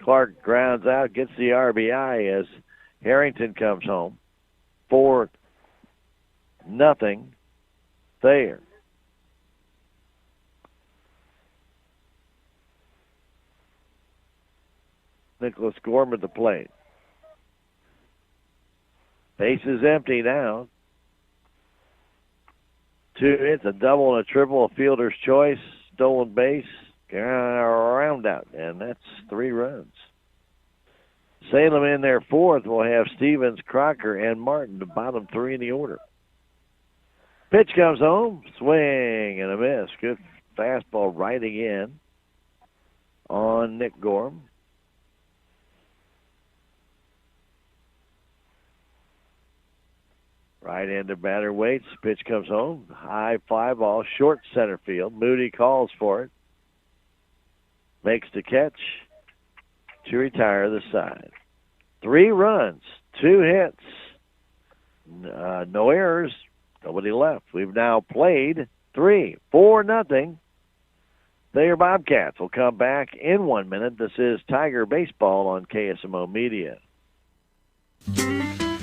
Clark grounds out, gets the RBI as Harrington comes home. 4-0. Thayer. Nicholas Gorham at the plate. Base is empty now. 2 hits, a double and a triple, a fielder's choice, stolen base, round out, and that's 3 runs. Salem in their fourth will have Stevens, Crocker, and Martin, the bottom 3 in the order. Pitch comes home, swing and a miss. Good fastball right again on Nick Gorham. Right-handed batter waits. Pitch comes home. High fly ball, short center field. Moody calls for it. Makes the catch to retire the side. 3 runs, 2 hits, no errors, nobody left. We've now played 3, 4-0. Thayer Bobcats will come back in 1 minute. This is Tiger Baseball on KSMO Media.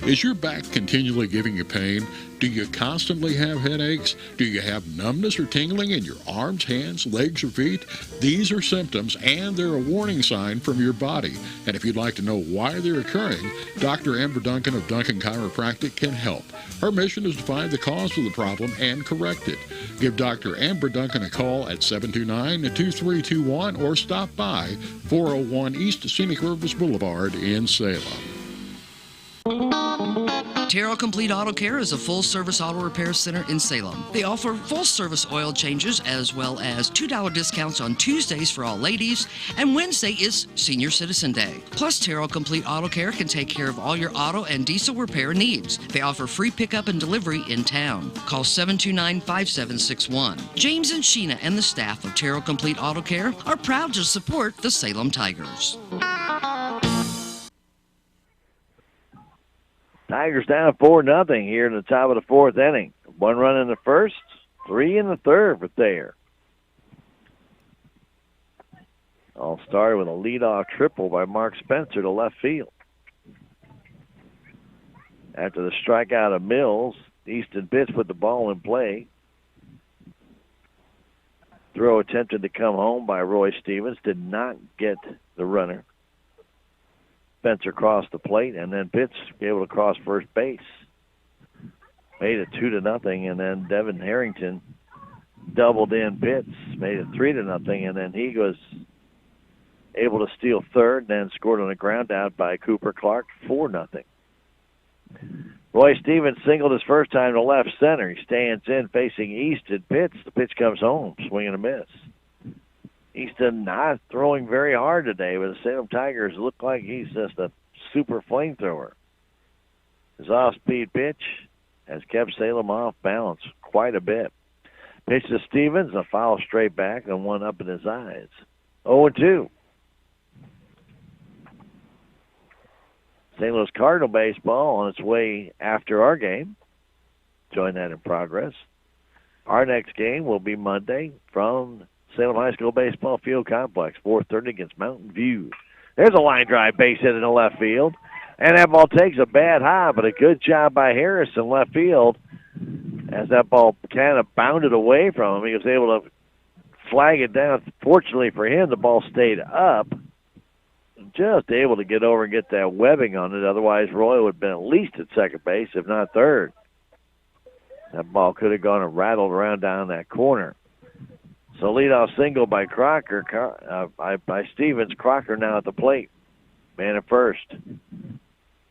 Is your back continually giving you pain? Do you constantly have headaches? Do you have numbness or tingling in your arms, hands, legs, or feet? These are symptoms, and they're a warning sign from your body. And if you'd like to know why they're occurring, Dr. Amber Duncan of Duncan Chiropractic can help. Her mission is to find the cause of the problem and correct it. Give Dr. Amber Duncan a call at 729-2321 or stop by 401 East Scenic Rivers Boulevard in Salem. Terrell Complete Auto Care is a full-service auto repair center in Salem. They offer full-service oil changes as well as $2 discounts on Tuesdays for all ladies, and Wednesday is Senior Citizen Day. Plus, Terrell Complete Auto Care can take care of all your auto and diesel repair needs. They offer free pickup and delivery in town. Call 729-5761. James and Sheena and the staff of Terrell Complete Auto Care are proud to support the Salem Tigers. Tigers down 4-0 here in the top of the 4th inning. 1 run in the first, 3 in the third for Thayer. All started with a leadoff triple by Mark Spencer to left field. After the strikeout of Mills, Easton Pitts put the ball in play. Throw attempted to come home by Roy Stevens, did not get the runner. Spencer crossed the plate, and then Pitts was able to cross first base. Made it 2-0, and then Devin Harrington doubled in Pitts, made it 3-0, and then he was able to steal third, and then scored on a ground out by Cooper Clark, 4-0. Roy Stevens singled his first time to left center. He stands in facing Easton Pitts. The pitch comes home, swing and a miss. Easton not throwing very hard today, but the Salem Tigers look like he's just a super flamethrower. His off-speed pitch has kept Salem off balance quite a bit. Pitch to Stevens, a foul straight back and one up in his eyes. 0-2. St. Louis Cardinal baseball on its way after our game. Join that in progress. Our next game will be Monday from Salem High School Baseball Field Complex, 4:30 against Mountain View. There's a line drive base hit in the left field. And that ball takes a bad high, but a good job by Harris in left field. As that ball kind of bounded away from him, he was able to flag it down. Fortunately for him, the ball stayed up. Just able to get over and get that webbing on it. Otherwise, Roy would have been at least at second base, if not third. That ball could have gone and rattled around down that corner. So leadoff single by Crocker, by Stevens. Crocker now at the plate. Man at first.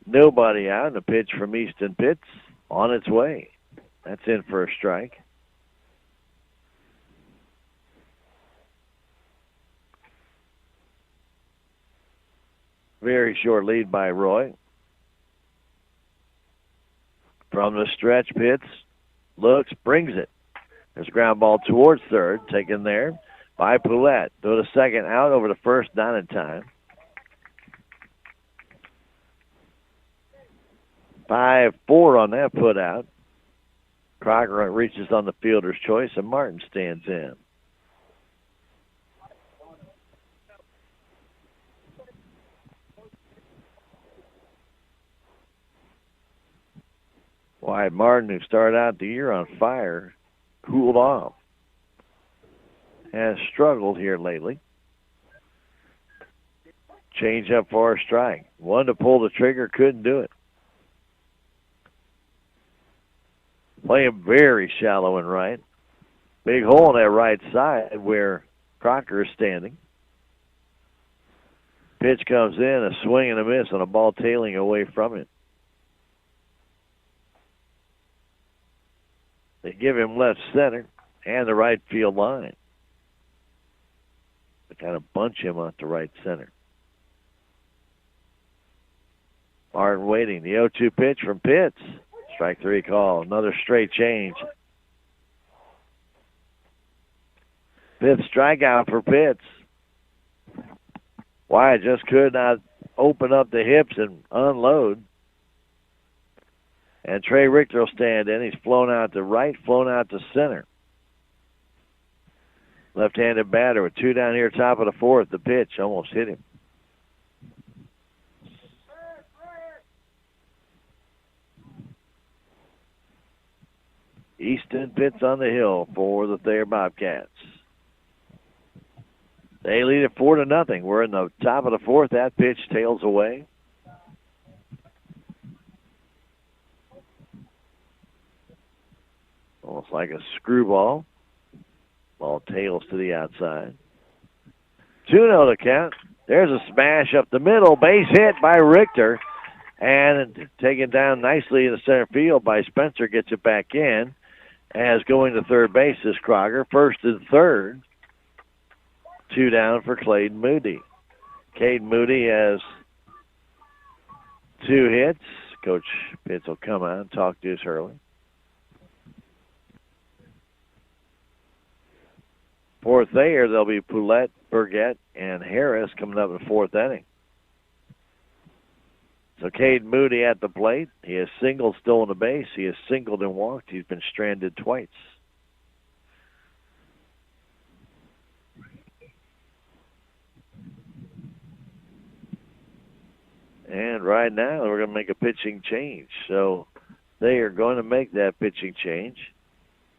Nobody out, and a pitch from Easton Pitts on its way. That's in for a strike. Very short lead by Roy. From the stretch, Pitts looks, brings it. There's a ground ball towards third, taken there by Poulette. Go to second, out over to first, not in time. 5-4 on that put out. Crocker reaches on the fielder's choice, and Martin stands in. Wyatt Martin, who started out the year on fire, cooled off. Has struggled here lately. Change up for a strike. One to pull the trigger, couldn't do it. Playing very shallow and right. Big hole on that right side where Crocker is standing. Pitch comes in, a swing and a miss on a ball tailing away from him. They give him left center and the right field line. They kind of bunch him out to right center. Martin waiting. The 0-2 pitch from Pitts. Strike three call. Another straight change. Fifth strikeout for Pitts. Wyatt just could not open up the hips and unload. And Trey Richter will stand in. He's flown out to right, flown out to center. Left-handed batter with two down here, top of the fourth. The pitch almost hit him. Easton Pitts on the hill for the Thayer Bobcats. They lead it 4-0. We're in the top of the fourth. That pitch tails away. Almost like a screwball. Ball tails to the outside. 2-0 to count. There's a smash up the middle. Base hit by Richter. And taken down nicely in the center field by Spencer. Gets it back in. As going to third base is Crocker. First and third. Two down for Clayton Moody. Caden Moody has 2 hits. Coach Pitts will come out and talk to us early. For Thayer, there'll be Poulette, Burgett, and Harris coming up in the fourth inning. So Caden Moody at the plate. He has singled, stolen a base. He has singled and walked. He's been stranded twice. And right now, we're going to make a pitching change. So they are going to make that pitching change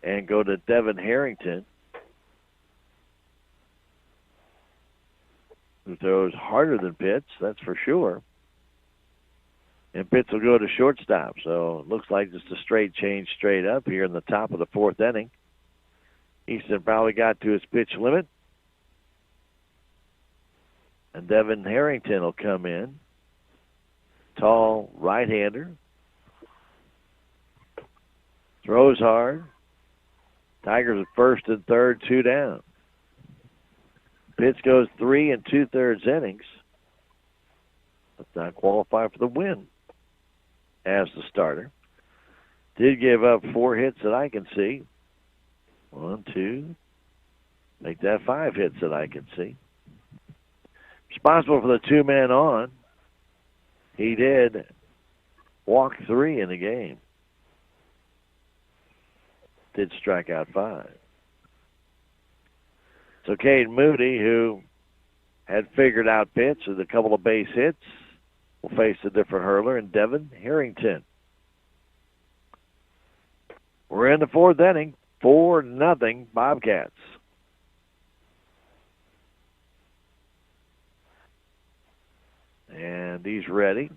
and go to Devin Harrington, who throws harder than Pitts, that's for sure. And Pitts will go to shortstop. So it looks like just a straight change straight up here in the top of the fourth inning. Easton probably got to his pitch limit. And Devin Harrington will come in. Tall right-hander. Throws hard. Tigers at first and third, 2 down. Pitts goes 3 2/3 innings. Does not qualify for the win as the starter. Did give up 4 hits that I can see. 1, 2. Make that 5 hits that I can see. Responsible for the 2 men on. He did walk 3 in the game. Did strike out 5. So Caden Moody, who had figured out Pitts with a couple of base hits, will face a different hurler in Devin Harrington. We're in the fourth inning, 4-0 Bobcats. And he's ready.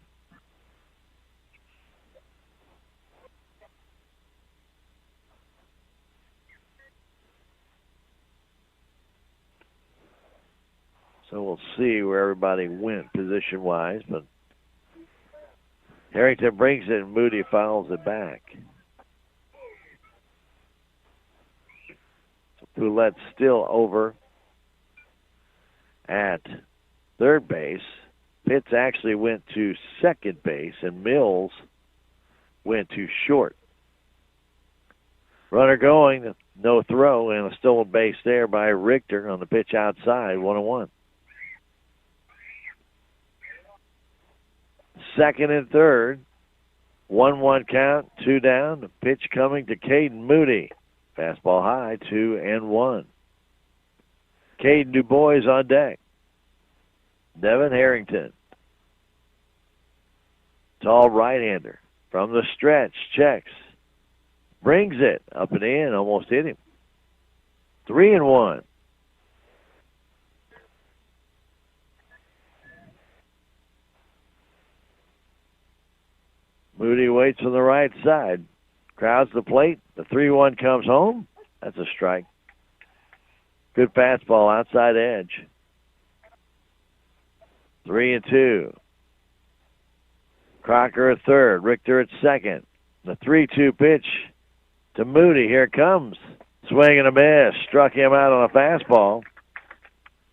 see where everybody went position-wise, but Harrington brings it and Moody fouls it back. So Poulette's still over at third base. Pitts actually went to second base, and Mills went to short. Runner going, no throw, and a stolen base there by Richter on the pitch outside, 1-1. Second and third, 1-1 count, 2 down. The pitch coming to Caden Moody. Fastball high, 2-1. Caden DuBois on deck. Devin Harrington. Tall right-hander from the stretch, checks. Brings it up and in, almost hit him. 3-1. Moody waits on the right side. Crowds the plate. The 3-1 comes home. That's a strike. Good fastball, outside edge. 3-2. Crocker at third. Richter at second. The 3-2 pitch to Moody. Here it comes. Swing and a miss. Struck him out on a fastball.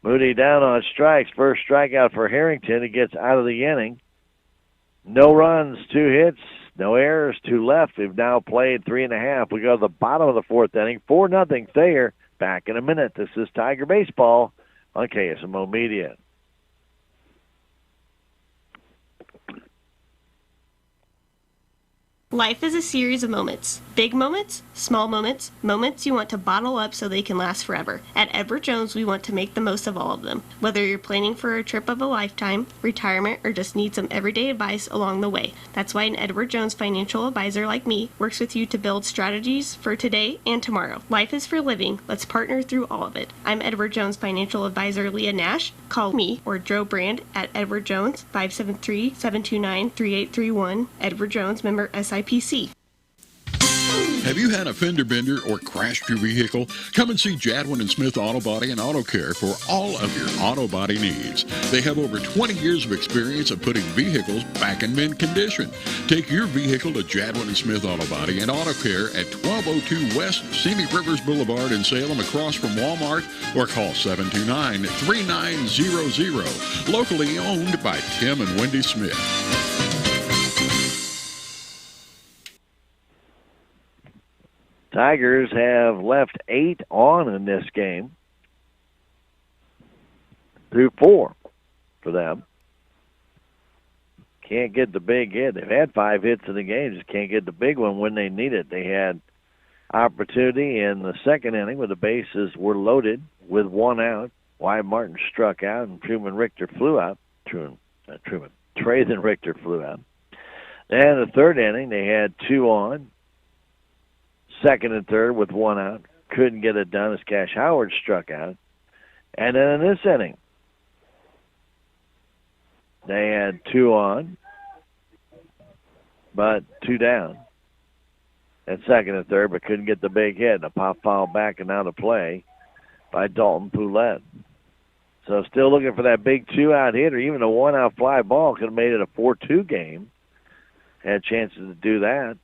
Moody down on strikes. First strikeout for Harrington. He gets out of the inning. No runs, 2 hits, no errors, 2 left. We've now played 3.5. We go to the bottom of the fourth inning. 4-0 Thayer. Back in a minute. This is Tiger Baseball on KSMO Media. Life is a series of moments. Big moments, small moments, moments you want to bottle up so they can last forever. At Edward Jones, we want to make the most of all of them. Whether you're planning for a trip of a lifetime, retirement, or just need some everyday advice along the way. That's why an Edward Jones financial advisor like me works with you to build strategies for today and tomorrow. Life is for living. Let's partner through all of it. I'm Edward Jones financial advisor Leah Nash. Call me or Joe Brand at Edward Jones, 573-729-3831. Edward Jones, member SIPC. Have you had a fender bender or crashed your vehicle? Come and see Jadwin and Smith Auto Body and Auto Care for all of your auto body needs. They have over 20 years of experience of putting vehicles back in mint condition. Take your vehicle to Jadwin and Smith Auto Body and Auto Care at 1202 West Simi Rivers Boulevard in Salem, across from Walmart, or call 729-3900. Locally owned by Tim and Wendy Smith. Tigers have left 8 on in this game. Through 4 for them. Can't get the big hit. They've had 5 hits in the game, just can't get the big one when they need it. They had opportunity in the second inning when the bases were loaded with 1 out. Wyatt Martin struck out and Truman Richter flew out. Treathen Richter flew out. And the third inning, they had 2 on. Second and third with 1 out. Couldn't get it done as Cash Howard struck out. And then in this inning, they had 2 on, but 2 down. At second and third, but couldn't get the big hit. And a pop foul back and out of play by Dalton Poulette. So still looking for that big 2-out hit, or even a 1-out fly ball. Could have made it a 4-2 game. Had chances to do that.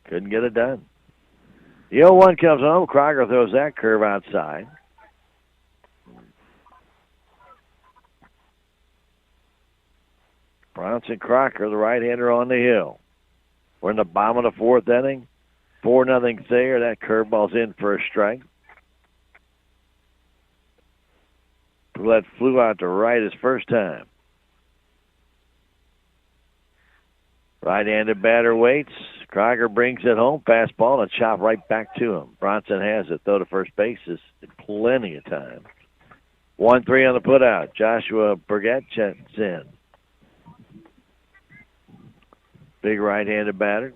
Couldn't get it done. The 0-1 comes home. Crocker throws that curve outside. Bronson Crocker, the right-hander, on the hill. We're in the bottom of the fourth inning. 4-0 Thayer. That curveball's in for a strike. Poulette flew out to right his first time. Right-handed batter waits. Crocker brings it home. Fastball and a chop right back to him. Bronson has it. Throw to first base is plenty of time. 1-3 on the putout. Joshua Burgett checks in. Big right-handed batter.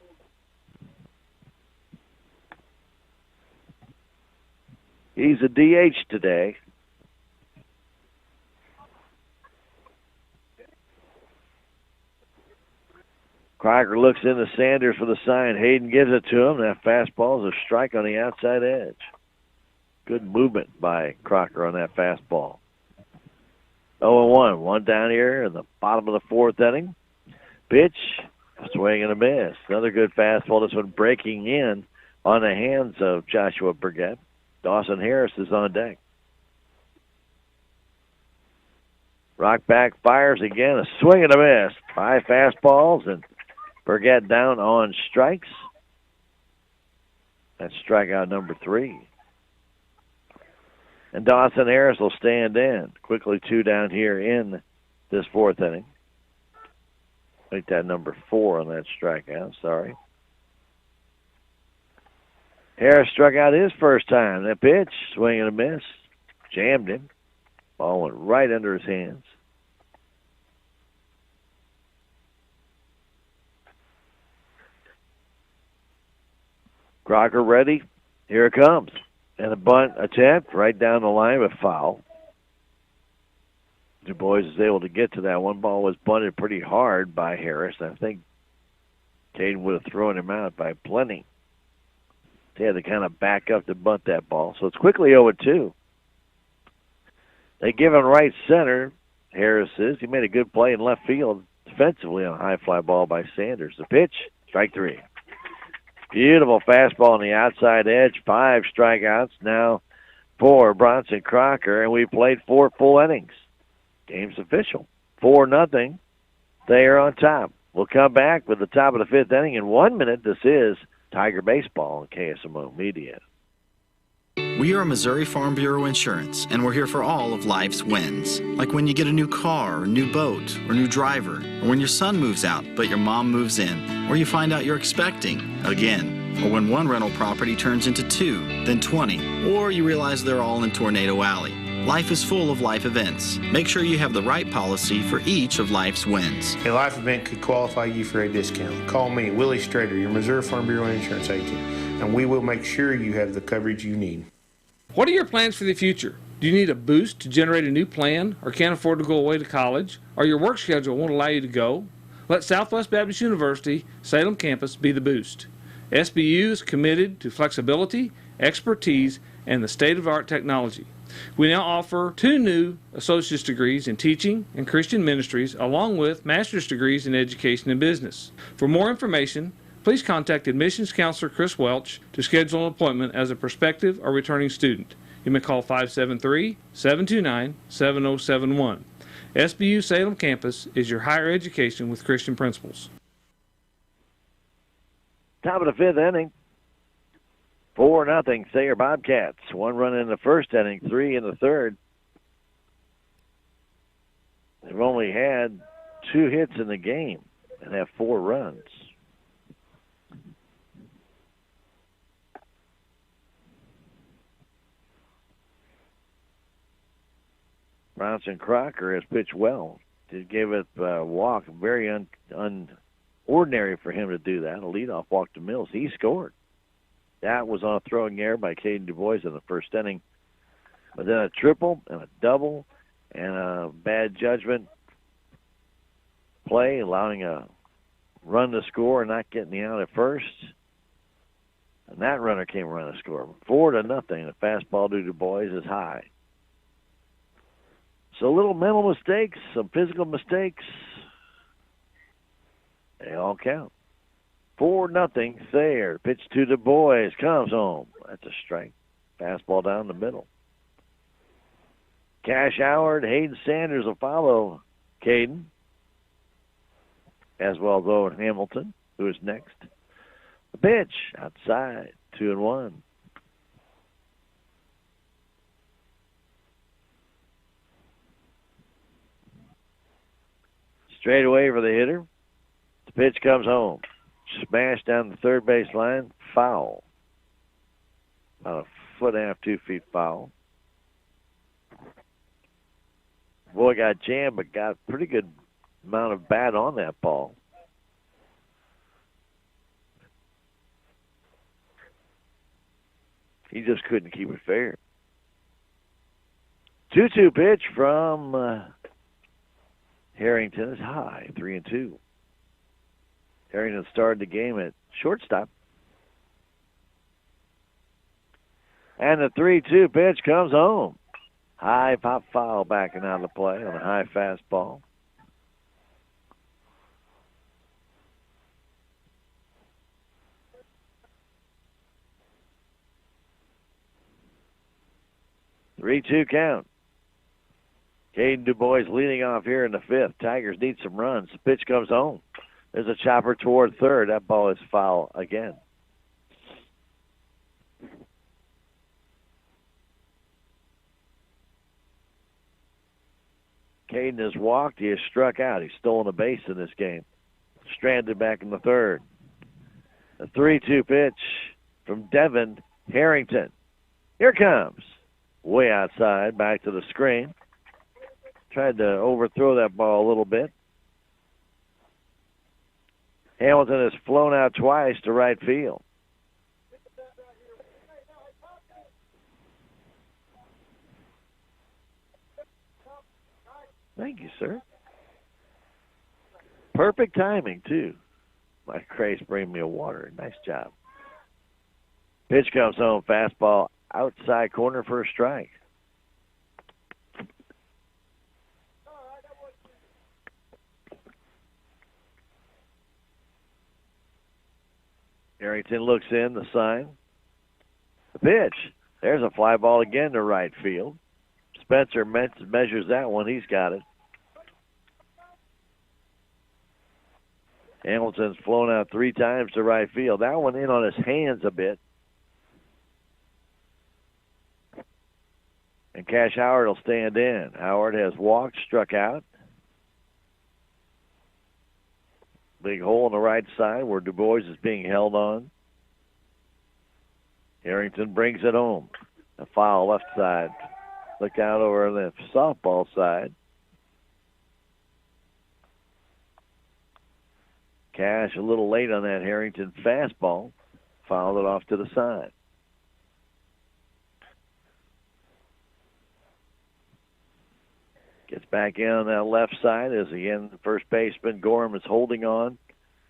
He's a DH today. Crocker looks into Sanders for the sign. Hayden gives it to him. That fastball is a strike on the outside edge. Good movement by Crocker on that fastball. 0-1. One down here in the bottom of the fourth inning. Pitch, swing and a miss. Another good fastball. This one breaking in on the hands of Joshua Burgett. Dawson Harris is on deck. Rockback fires again. A swing and a miss. 5 fastballs, and Burgett down on strikes. That's strikeout number 3. And Dawson Harris will stand in. Quickly 2 down here in this fourth inning. Make that number 4 on that strikeout. Sorry. Harris struck out his first time. That pitch, swing and a miss. Jammed him. Ball went right under his hands. Crocker ready. Here it comes. And a bunt attempt right down the line, but foul. Du Bois is able to get to that. One ball was bunted pretty hard by Harris. I think Caden would have thrown him out by plenty. They had to kind of back up to bunt that ball. So it's quickly 0-2. They give him right center, Harris is. He made a good play in left field defensively on a high fly ball by Sanders. The pitch, strike 3. Beautiful fastball on the outside edge. 5 strikeouts now for Bronson Crocker, and we played 4 full innings. Game's official. 4-0. Thayer on top. We'll come back with the top of the 5th inning in 1 minute. This is Tiger Baseball on KSMO Media. We are Missouri Farm Bureau Insurance, and we're here for all of life's wins. Like when you get a new car, or new boat, or new driver, or when your son moves out but your mom moves in, or you find out you're expecting again, or when one rental property turns into 2, then 20, or you realize they're all in Tornado Alley. Life is full of life events. Make sure you have the right policy for each of life's wins. A life event could qualify you for a discount. Call me, Willie Strader, your Missouri Farm Bureau Insurance agent, and we will make sure you have the coverage you need. What are your plans for the future? Do you need a boost to generate a new plan, or can't afford to go away to college, or your work schedule won't allow you to go? Let Southwest Baptist University, Salem campus be the boost. SBU is committed to flexibility, expertise, and the state-of-the-art technology. We now offer 2 new associate's degrees in teaching and Christian ministries, along with master's degrees in education and business. For more information, please contact admissions counselor Chris Welch to schedule an appointment as a prospective or returning student. You may call 573-729-7071. SBU Salem campus is your higher education with Christian principles. Top of the 5th inning. 4-0 Thayer Bobcats. 1 run in the first inning, 3 in the third. They've only had 2 hits in the game and have 4 runs. Bronson Crocker has pitched well. Did give it a walk, very unordinary for him to do that. A leadoff walk to Mills. He scored. That was on a throwing error by Caden Du Bois in the first inning. But then a triple and a double and a bad judgment play, allowing a run to score and not getting the out at first. And that runner came around to score. 4-0. The fastball to Du Bois is high. So little mental mistakes, some physical mistakes. They all count. 4-0 Thayer. Pitch to Du Bois. Comes home. That's a strike. Fastball down the middle. Cash Howard, Hayden Sanders will follow Caden, as well as Owen Hamilton, who is next. The pitch outside. 2-1. Straight away for the hitter. The pitch comes home. Smashed down the third base line. Foul. About 1.5 feet, 2 feet foul. Boy got jammed, but got a pretty good amount of bat on that ball. He just couldn't keep it fair. 2-2 pitch from Harrington is high, 3-2. Harrington started the game at shortstop. And the 3-2 pitch comes home. High pop foul backing out of the play on a high fastball. Three-two count. Caden DuBois leading off here in the fifth. Tigers need some runs. The pitch comes home. There's a chopper toward third. That ball is foul again. Caden has walked. He has struck out. He's stolen a base in this game. Stranded back in the third. A 3-2 pitch from Devin Harrington. Here comes. Way outside, back to the screen. Tried to overthrow that ball a little bit. Hamilton has flown out twice to right field. Thank you, sir. Perfect timing, too. My Grace bring me a water. Nice job. Pitch comes home. Fastball outside corner for a strike. Harrington looks in, the sign. The pitch. There's a fly ball again to right field. Spencer measures that one. He's got it. Hamilton's flown out 3 times to right field. That one in on his hands a bit. And Cash Howard will stand in. Howard has walked, struck out. Big hole on the right side where DuBois is being held on. Harrington brings it home. A foul left side. Look out over on the softball side. Cash a little late on that Harrington fastball. Fouled it off to the side. Gets back in on that left side as again the first baseman Gorham is holding on.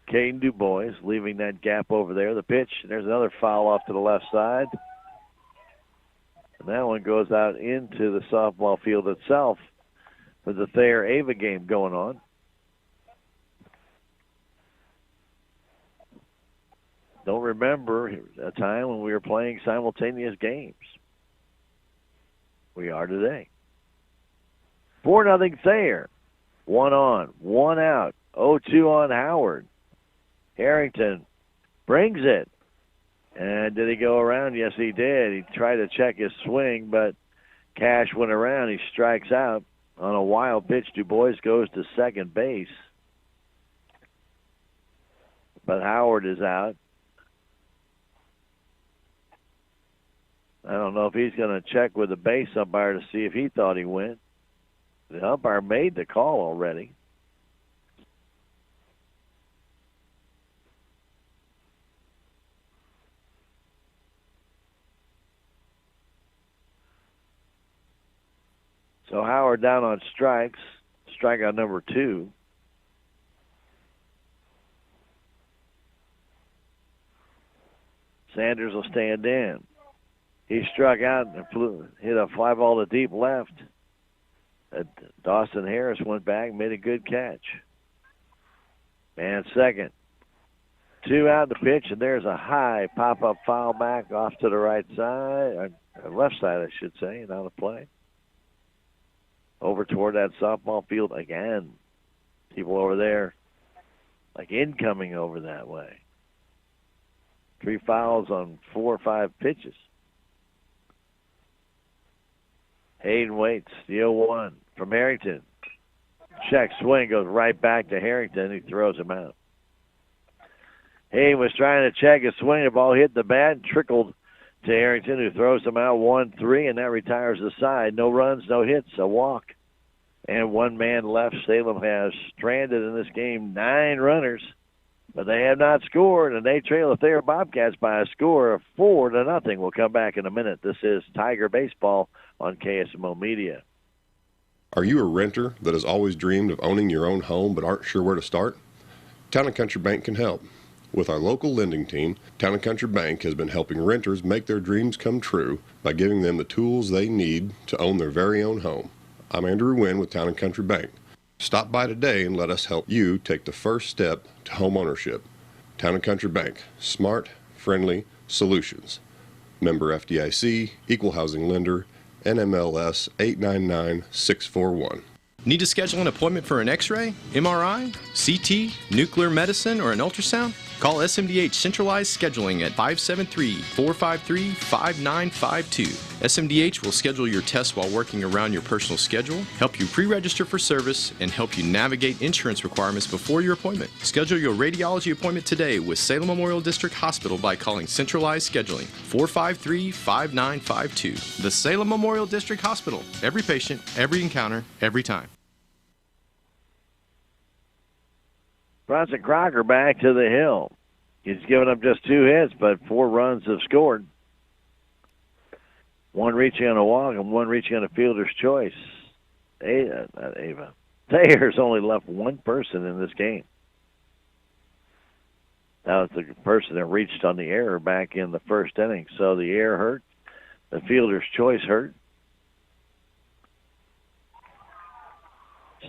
Caden DuBois leaving that gap over there. The pitch, there's another foul off to the left side. And that one goes out into the softball field itself with the Thayer Ava game going on. Don't remember a time when we were playing simultaneous games. We are today. 4-0 Thayer. 1 on, 1 out. 0-2 on Howard. Harrington brings it. And did he go around? Yes, he did. He tried to check his swing, but Cash went around. He strikes out on a wild pitch. DuBois goes to second base. But Howard is out. I don't know if he's going to check with the base umpire to see if he thought he went. The umpire made the call already. So Howard down on strikes. Strikeout number 2. Sanders will stand in. He struck out and hit a fly ball to deep left. Dawson Harris went back, made a good catch. And second. 2 out the pitch, and there's a high pop-up foul back off to the right side, left side, I should say, and out of play. Over toward that softball field again. People over there, like incoming over that way. 3 fouls on 4 or 5 pitches. Hayden waits, the 0-1 from Harrington. Check swing goes right back to Harrington. He throws him out. Hayden was trying to check his swing. The ball hit the bat and trickled to Harrington, who throws him out 1-3, and that retires the side. No runs, no hits, a walk. And 1 man left. Salem has stranded in this game 9 runners, but they have not scored, and they trail the Thayer Bobcats by a score of 4-0. We'll come back in a minute. This is Tiger Baseball on KSMO Media. Are you a renter that has always dreamed of owning your own home but aren't sure where to start? Town & Country Bank can help. With our local lending team, Town & Country Bank has been helping renters make their dreams come true by giving them the tools they need to own their very own home. I'm Andrew Wynn with Town & Country Bank. Stop by today and let us help you take the first step to home ownership. Town & Country Bank, smart, friendly solutions. Member FDIC, Equal Housing Lender, NMLS 899641. Need to schedule an appointment for an x-ray, MRI, CT, nuclear medicine, or an ultrasound? Call SMDH Centralized Scheduling at 573-453-5952. SMDH will schedule your tests while working around your personal schedule, help you pre-register for service, and help you navigate insurance requirements before your appointment. Schedule your radiology appointment today with Salem Memorial District Hospital by calling Centralized Scheduling, 453-5952. The Salem Memorial District Hospital. Every patient, every encounter, every time. Bronson Crocker back to the hill. He's given up just 2 hits, but 4 runs have scored. 1 reaching on a walk and 1 reaching on a fielder's choice. Thayer's only left 1 person in this game. That was the person that reached on the error back in the first inning. So the error hurt. The fielder's choice hurt.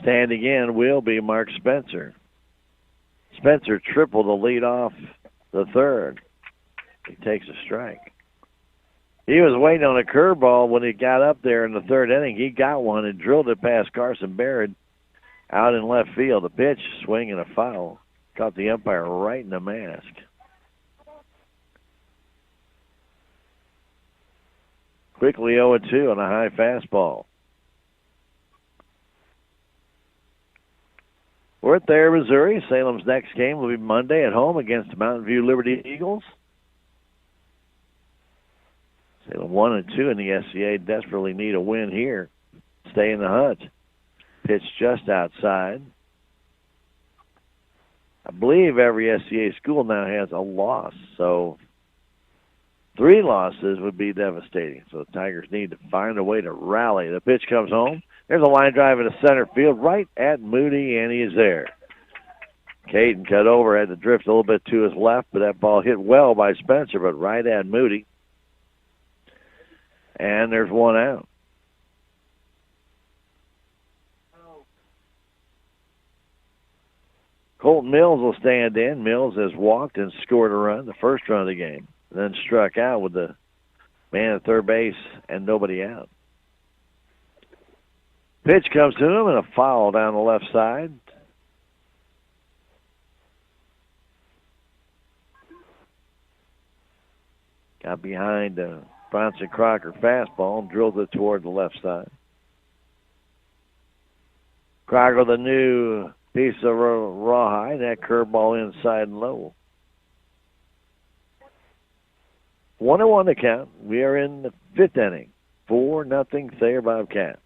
Standing in will be Mark Spencer. Spencer tripled the lead off the third. He takes a strike. He was waiting on a curveball when he got up there in the third inning. He got one and drilled it past Carson Barrett out in left field. The pitch, swing and a foul. Caught the umpire right in the mask. Quickly 0-2 on a high fastball. We're at Thayer, Missouri. Salem's next game will be Monday at home against the Mountain View Liberty Eagles. Salem 1-2 in the SCA. Desperately need a win here. Stay in the hunt. Pitch just outside. I believe every SCA school now has a loss, so 3 losses would be devastating. So the Tigers need to find a way to rally. The pitch comes home. There's a line drive into center field right at Moody, and he's there. Caden cut over, had to drift a little bit to his left, but that ball hit well by Spencer, but right at Moody. And there's 1 out. Colton Mills will stand in. Mills has walked and scored a run, the first run of the game, and then struck out with the man at third base and nobody out. Pitch comes to him and a foul down the left side. Got behind Bronson Crocker fastball and drilled it toward the left side. Crocker, the new piece of rawhide, that curveball inside and low. 1-1 to count. We are in the 5th inning. 4-0 Thayer Bobcats.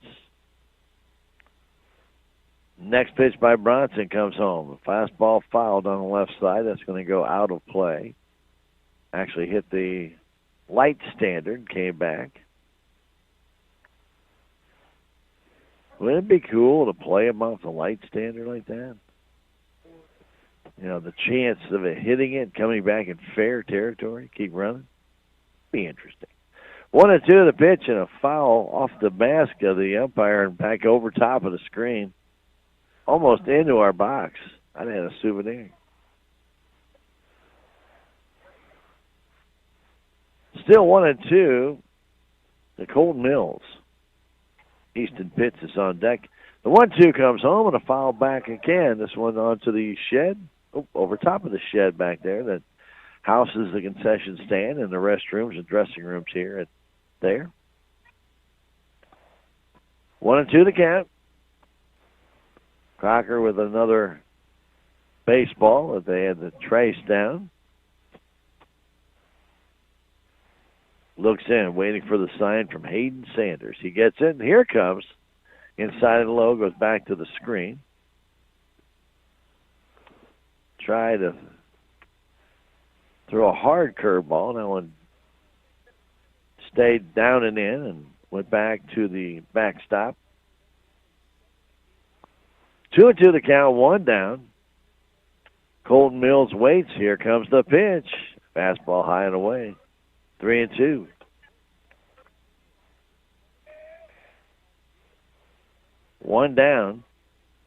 Next pitch by Bronson comes home. Fastball fouled on the left side. That's going to go out of play. Actually hit the light standard, came back. Wouldn't it be cool to play him off the light standard like that? You know, the chance of it hitting it, coming back in fair territory, keep running. Be interesting. 1-2 the pitch and a foul off the mask of the umpire and back over top of the screen. Almost into our box. I'd had a souvenir. Still 1-2 to Colton Mills. Easton Pitts is on deck. The 1-2 comes home and a foul back again. This one onto the shed. Over top of the shed back there that houses the concession stand and the restrooms and dressing rooms here at Thayer. 1-2 the count. Crocker with another baseball that they had to trace down. Looks in, waiting for the sign from Hayden Sanders. He gets it, and here it comes. Inside of the low, goes back to the screen. Try to throw a hard curveball. That one stayed down and in and went back to the backstop. 2-2 the count, 1 down. Colton Mills waits. Here comes the pitch. Fastball high and away. 3-2. One down.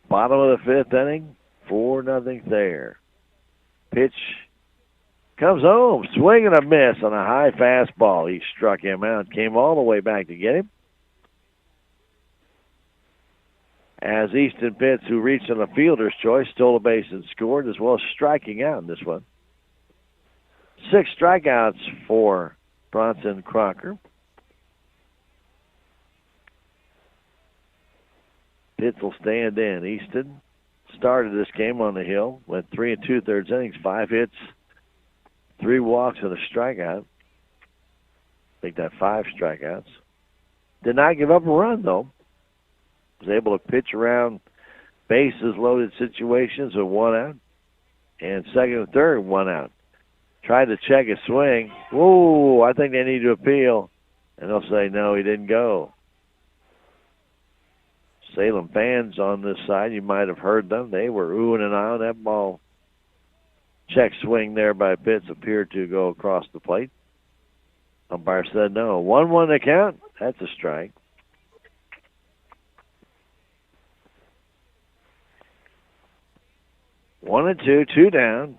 Bottom of the fifth inning. 4-0 Thayer. Pitch comes home. Swing and a miss on a high fastball. He struck him out. Came all the way back to get him. As Easton Pitts, who reached on a fielder's choice, stole a base and scored, as well as striking out in this one. 6 strikeouts for Bronson Crocker. Pitts will stand in. Easton started this game on the hill, went 3 2/3 innings, 5 hits, 3 walks, and a strikeout. I think that 5 strikeouts. Did not give up a run, though. Was able to pitch around bases loaded situations with 1 out. And second and third, 1 out. Tried to check his swing. Whoa, I think they need to appeal. And they'll say, no, he didn't go. Salem fans on this side, you might have heard them. They were oohing and ahhing. That ball, check swing there by Pitts, appeared to go across the plate. Umpire said no. 1-1 to count. That's a strike. One and two down.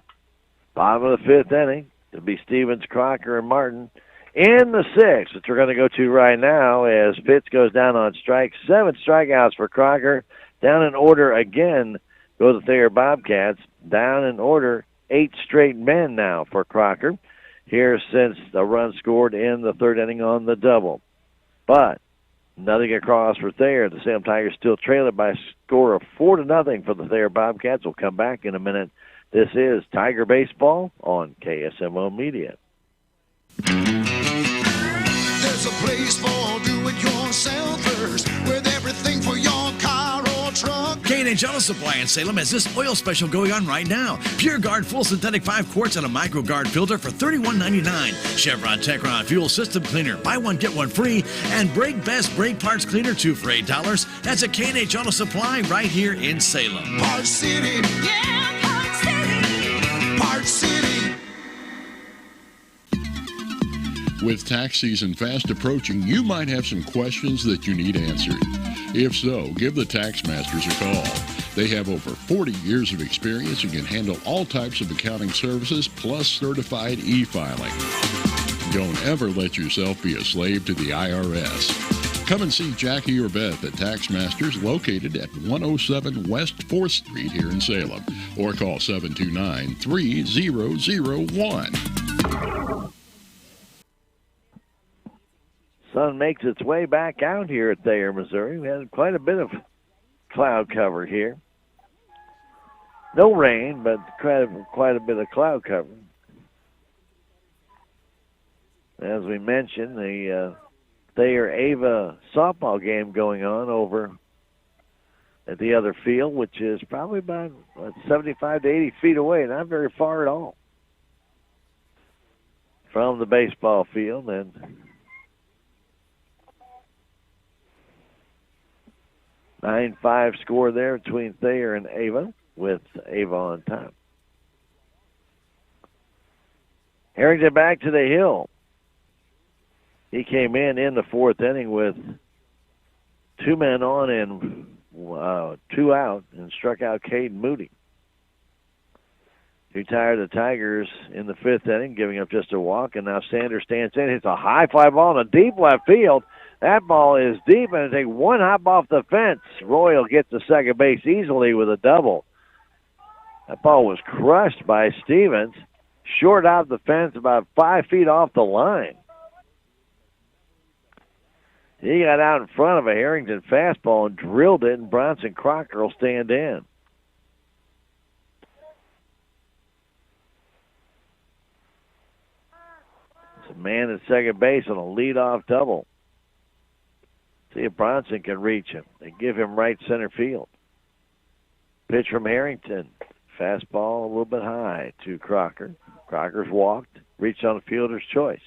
Bottom of the fifth inning. It'll be Stevens, Crocker, and Martin in the sixth, which we're going to go to right now as Pitts goes down on strikes. 7 strikeouts for Crocker. Down in order again go the Thayer Bobcats. Down in order 8 straight men now for Crocker. Here since the run scored in the third inning on the double. But nothing across for Thayer. The Salem Tigers still trail it by a score of 4-0 for the Thayer Bobcats. We'll come back in a minute. This is Tiger Baseball on KSMO Media. There's a place for do-it-yourselfers with everything for your car or truck. K&H Auto Supply in Salem has this oil special going on right now. Pure Guard full synthetic 5 quarts and a Micro Guard filter for $31.99. Chevron Techron fuel system cleaner, buy one get one free, and Brake Best brake parts cleaner 2 for $8. That's a K&H Auto Supply right here in Salem. Parts City, yeah, Parts City, Parts City. With tax season fast approaching, you might have some questions that you need answered. If so, give the Tax Masters a call. They have over 40 years of experience and can handle all types of accounting services plus certified e-filing. Don't ever let yourself be a slave to the IRS. Come and see Jackie or Beth at Tax Masters, located at 107 West 4th Street here in Salem, or call 729-3001. Sun makes its way back out here at Thayer, Missouri. We had quite a bit of cloud cover here. No rain, but quite a bit of cloud cover. As we mentioned, the Thayer-Ava softball game going on over at the other field, which is probably about 75 to 80 feet away, not very far at all from the baseball field. And 9-5 score there between Thayer and Ava, with Ava on top. Harrington back to the hill. He came in the fourth inning with 2 men on and 2 out, and struck out Caden Moody. He tired the Tigers in the fifth inning, giving up just a walk, and now Sanders stands in, hits a high fly ball in a deep left field. That ball is deep, and it takes 1 hop off the fence. Royal gets to second base easily with a double. That ball was crushed by Stevens, short out the fence, about 5 feet off the line. He got out in front of a Harrington fastball and drilled it, and Bronson Crocker will stand in. It's a man at second base on a leadoff double. See if Bronson can reach him and give him right center field. Pitch from Harrington. Fastball a little bit high to Crocker. Crocker's walked, reached on the fielder's choice.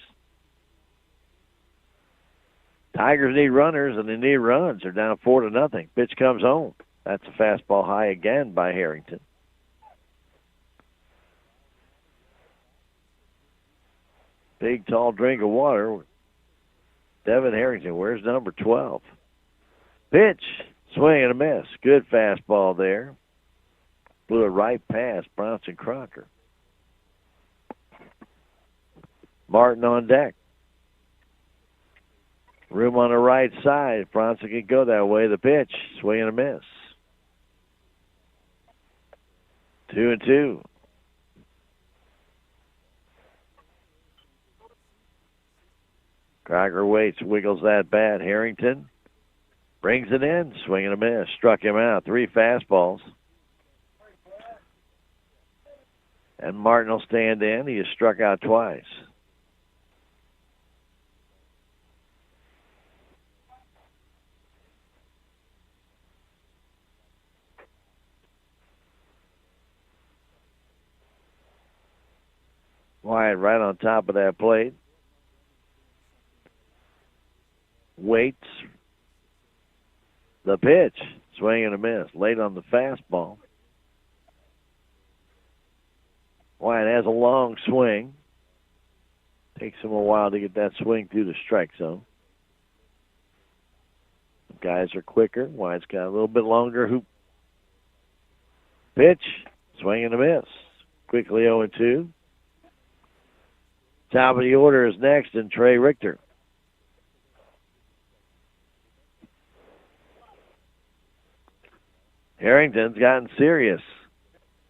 Tigers need runners, and they need runs. They're down 4-0. Pitch comes home. That's a fastball high again by Harrington. Big, tall drink of water. Devin Harrington, where's number 12? Pitch, swing and a miss. Good fastball there. Blew it right past Bronson Crocker. Martin on deck. Room on the right side. Bronson can go that way. The pitch, swing and a miss. 2-2. Crocker waits, wiggles that bat. Harrington brings it in, swing and a miss. Struck him out. 3 fastballs. And Martin will stand in. He is struck out twice. Wyatt right on top of that plate. Waits. The pitch. Swing and a miss. Late on the fastball. Wyatt has a long swing. Takes him a while to get that swing through the strike zone. The guys are quicker. Wyatt's got a little bit longer hoop. Pitch. Swing and a miss. Quickly 0-2. Top of the order is next, and Trey Richter. Harrington's gotten serious.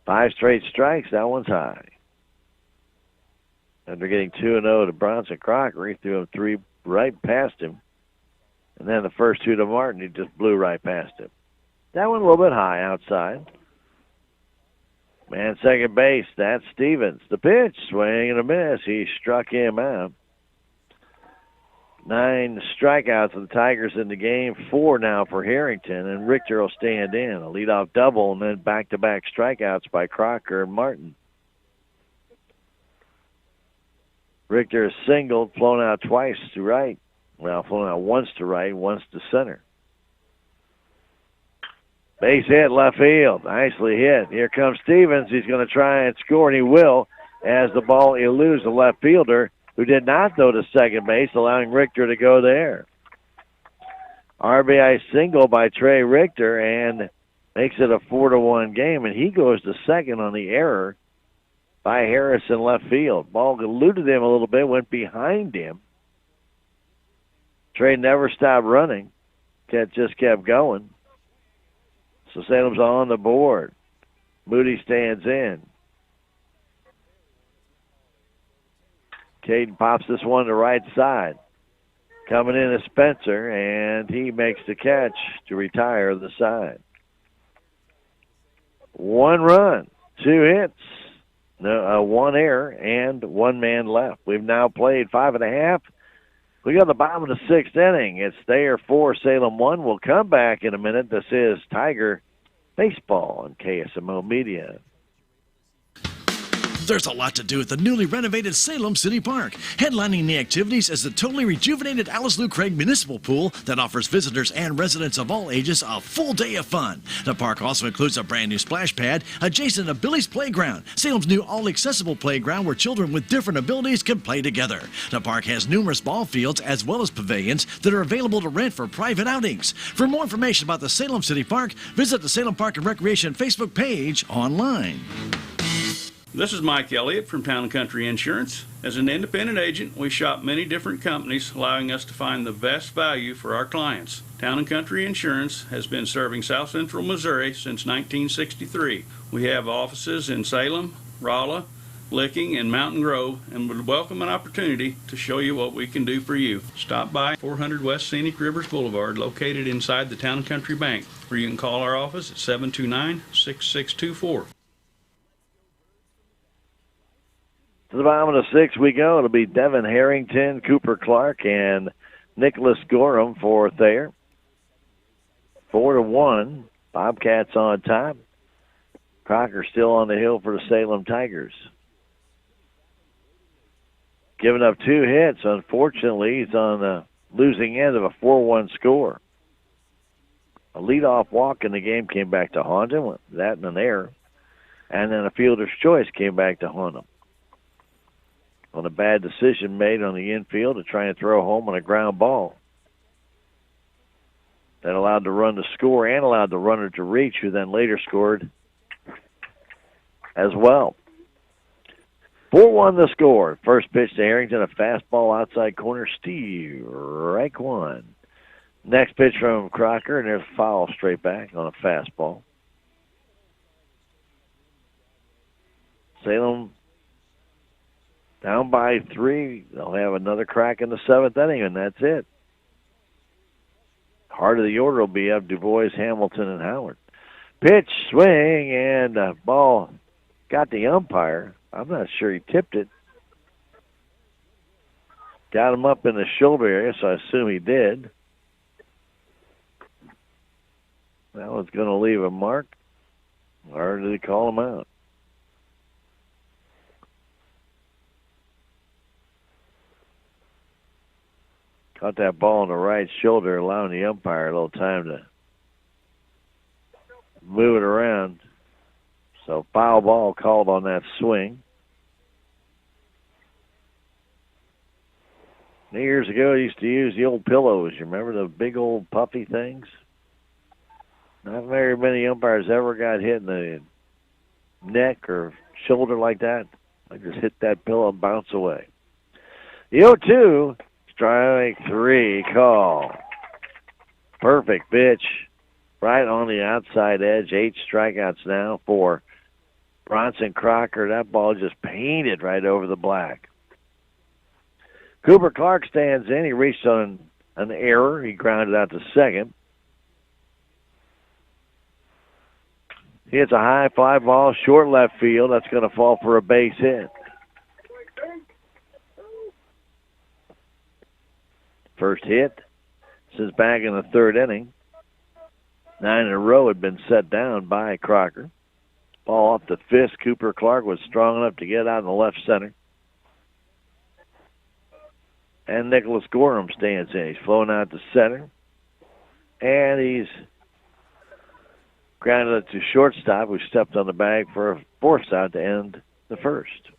5 straight strikes. That one's high. After getting 2-0 to Bronson Crocker, he threw him 3 right past him. And then the first 2 to Martin, he just blew right past him. That one a little bit high outside. Man, second base, that's Stevens. The pitch, swing and a miss. He struck him out. 9 strikeouts for the Tigers in the game. 4 now for Harrington, and Richter will stand in. A leadoff double, and then back-to-back strikeouts by Crocker and Martin. Richter has singled, flown out twice to right. Well, flown out once to right, once to center. Base hit, left field. Nicely hit. Here comes Stevens. He's going to try and score, and he will, as the ball eludes the left fielder, who did not go to second base, allowing Richter to go there. RBI single by Trey Richter, and makes it a 4-1 game, and he goes to second on the error by Harris in left field. Ball eluded him a little bit, went behind him. Trey never stopped running. Just kept going. So Salem's on the board. Moody stands in. Caden pops this one to right side. Coming in is Spencer, and he makes the catch to retire the side. 1 run, 2 hits, 1 error, and 1 man left. We've now played 5.5. We got the bottom of the 6th inning. It's Thayer 4, Salem 1. We'll come back in a minute. This is Tiger Baseball on KSMO Media. There's a lot to do at the newly renovated Salem City Park. Headlining the activities is the totally rejuvenated Alice Lou Craig Municipal Pool that offers visitors and residents of all ages a full day of fun. The park also includes a brand new splash pad adjacent to Billy's Playground, Salem's new all-accessible playground where children with different abilities can play together. The park has numerous ball fields as well as pavilions that are available to rent for private outings. For more information about the Salem City Park, visit the Salem Park and Recreation Facebook page online. This is Mike Elliott from Town & Country Insurance. As an independent agent, we shop many different companies, allowing us to find the best value for our clients. Town & Country Insurance has been serving South Central Missouri since 1963. We have offices in Salem, Rolla, Licking, and Mountain Grove, and would welcome an opportunity to show you what we can do for you. Stop by 400 West Scenic Rivers Boulevard, located inside the Town & Country Bank, or you can call our office at 729-6624. To the bottom of the 6th we go. It'll be Devin Harrington, Cooper Clark, and Nicholas Gorham for Thayer. 4-1. Bobcats on top. Crocker still on the hill for the Salem Tigers. Giving up 2 hits. Unfortunately, he's on the losing end of a 4-1 score. A leadoff walk in the game came back to haunt him. That and an error. And then a fielder's choice came back to haunt him. on a bad decision made on the infield to try and throw home on a ground ball. That allowed the run to score and allowed the runner to reach, who then later scored as well. 4-1 the score. First pitch to Harrington, a fastball outside corner, strike one. Next pitch from Crocker, and there's a foul straight back on a fastball. Salem down by 3. They'll have another crack in the 7th inning, and that's it. Heart of the order will be up DuBois, Hamilton, and Howard. Pitch, swing, and the ball got the umpire. I'm not sure he tipped it. Got him up in the shoulder area, so I assume he did. That was going to leave a mark. Or did he call him out? Caught that ball on the right shoulder, allowing the umpire a little time to move it around. So foul ball called on that swing. Years ago, I used to use the old pillows. You remember the big old puffy things? Not very many umpires ever got hit in the neck or shoulder like that. I just hit that pillow and bounce away. The 0-2, strike 3 call. Perfect pitch. Right on the outside edge. 8 strikeouts now for Bronson Crocker. That ball just painted right over the black. Cooper Clark stands in. He reached on an error. He grounded out to second. He hits a high fly ball, short left field. That's going to fall for a base hit. First hit since back in the 3rd inning. 9 in a row had been set down by Crocker. Ball off the fist. Cooper Clark was strong enough to get out in the left center. And Nicholas Gorham stands in. He's flown out to center. And he's grounded it to shortstop, who stepped on the bag for a force out to end the first.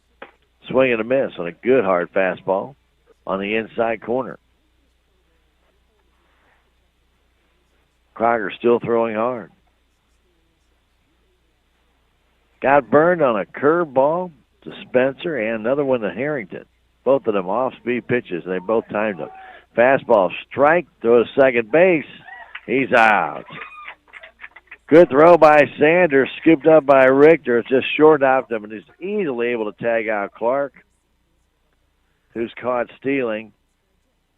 Swing and a miss on a good hard fastball on the inside corner. Crocker still throwing hard. Got burned on a curveball to Spencer and another one to Harrington. Both of them off-speed pitches, and they both timed them. Fastball strike, throw to second base. He's out. Good throw by Sanders, scooped up by Richter. It's just short out them, and he's easily able to tag out Clark, who's caught stealing.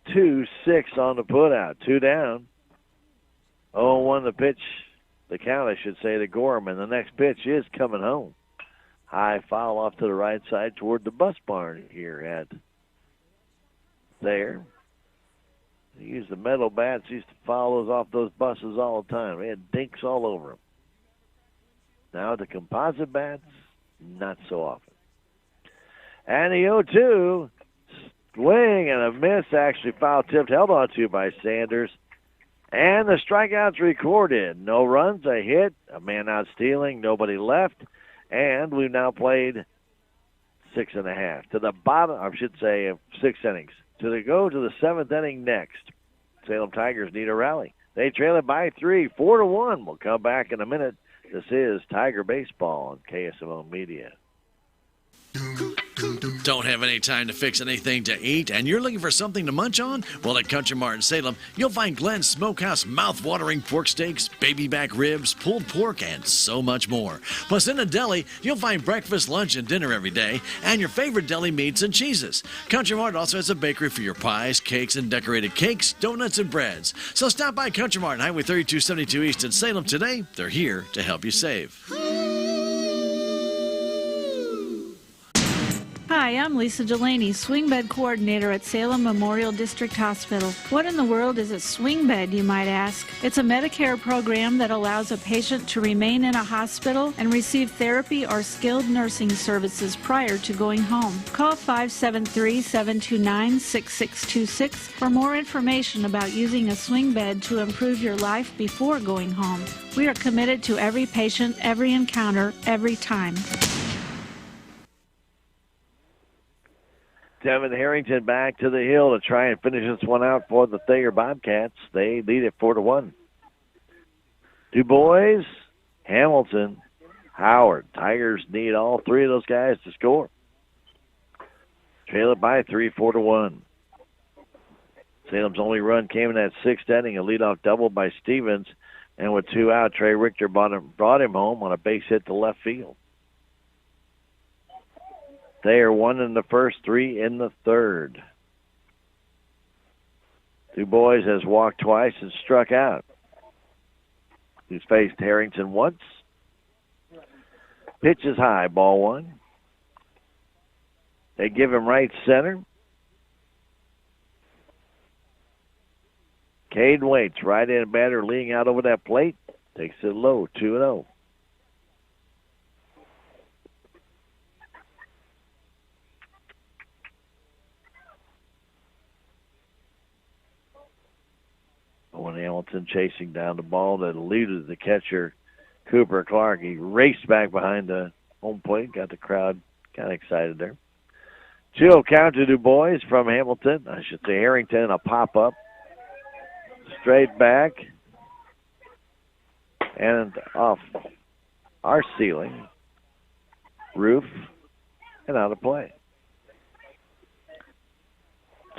2-6 on the putout. 2 down. 0-1 the pitch, the count, I should say, to Gorham, and the next pitch is coming home. High foul off to the right side toward the bus barn here at Thayer. He used the metal bats. He used to foul those off those buses all the time. They had dinks all over them. Now the composite bats, not so often. And the 0-2, swing and a miss, actually foul tipped, held on to by Sanders. And the strikeouts recorded. No runs, a hit, a man out stealing, nobody left. And we've now played 6.5. To the bottom, I should say, 6 innings. Go to the 7th inning next. Salem Tigers need a rally. They trail it by 3, 4-1. We'll come back in a minute. This is Tiger Baseball on KSMO Media. Don't have any time to fix anything to eat, and you're looking for something to munch on? Well, at Country Mart in Salem, you'll find Glenn's Smokehouse mouth-watering pork steaks, baby back ribs, pulled pork, and so much more. Plus, in a deli, you'll find breakfast, lunch, and dinner every day, and your favorite deli meats and cheeses. Country Mart also has a bakery for your pies, cakes, and decorated cakes, donuts, and breads. So stop by Country Mart, Highway 3272 East in Salem today. They're here to help you save. Hi, I'm Lisa Delaney, swing bed coordinator at Salem Memorial District Hospital. What in the world is a swing bed, you might ask? It's a Medicare program that allows a patient to remain in a hospital and receive therapy or skilled nursing services prior to going home. Call 573-729-6626 for more information about using a swing bed to improve your life before going home. We are committed to every patient, every encounter, every time. Devin Harrington back to the hill to try and finish this one out for the Thayer Bobcats. They lead it 4-1. Du Bois, Hamilton, Howard. Tigers need all three of those guys to score. Trail it by 3, 4-1. Salem's only run came in that sixth inning, a leadoff double by Stevens. And with 2 out, Trey Richter brought him home on a base hit to left field. They are 1 in the first, 3 in the third. Du Bois has walked twice and struck out. He's faced Harrington once. Pitch is high, ball 1. They give him right center. Caden waits, right-handed batter leaning out over that plate. Takes it low, 2-0. Owen Hamilton chasing down the ball that eluded the catcher, Cooper Clark. He raced back behind the home plate, got the crowd kind of excited there. 2-0 count to Du Bois from Hamilton. I should say Harrington, a pop-up. Straight back and off our ceiling, roof, and out of play.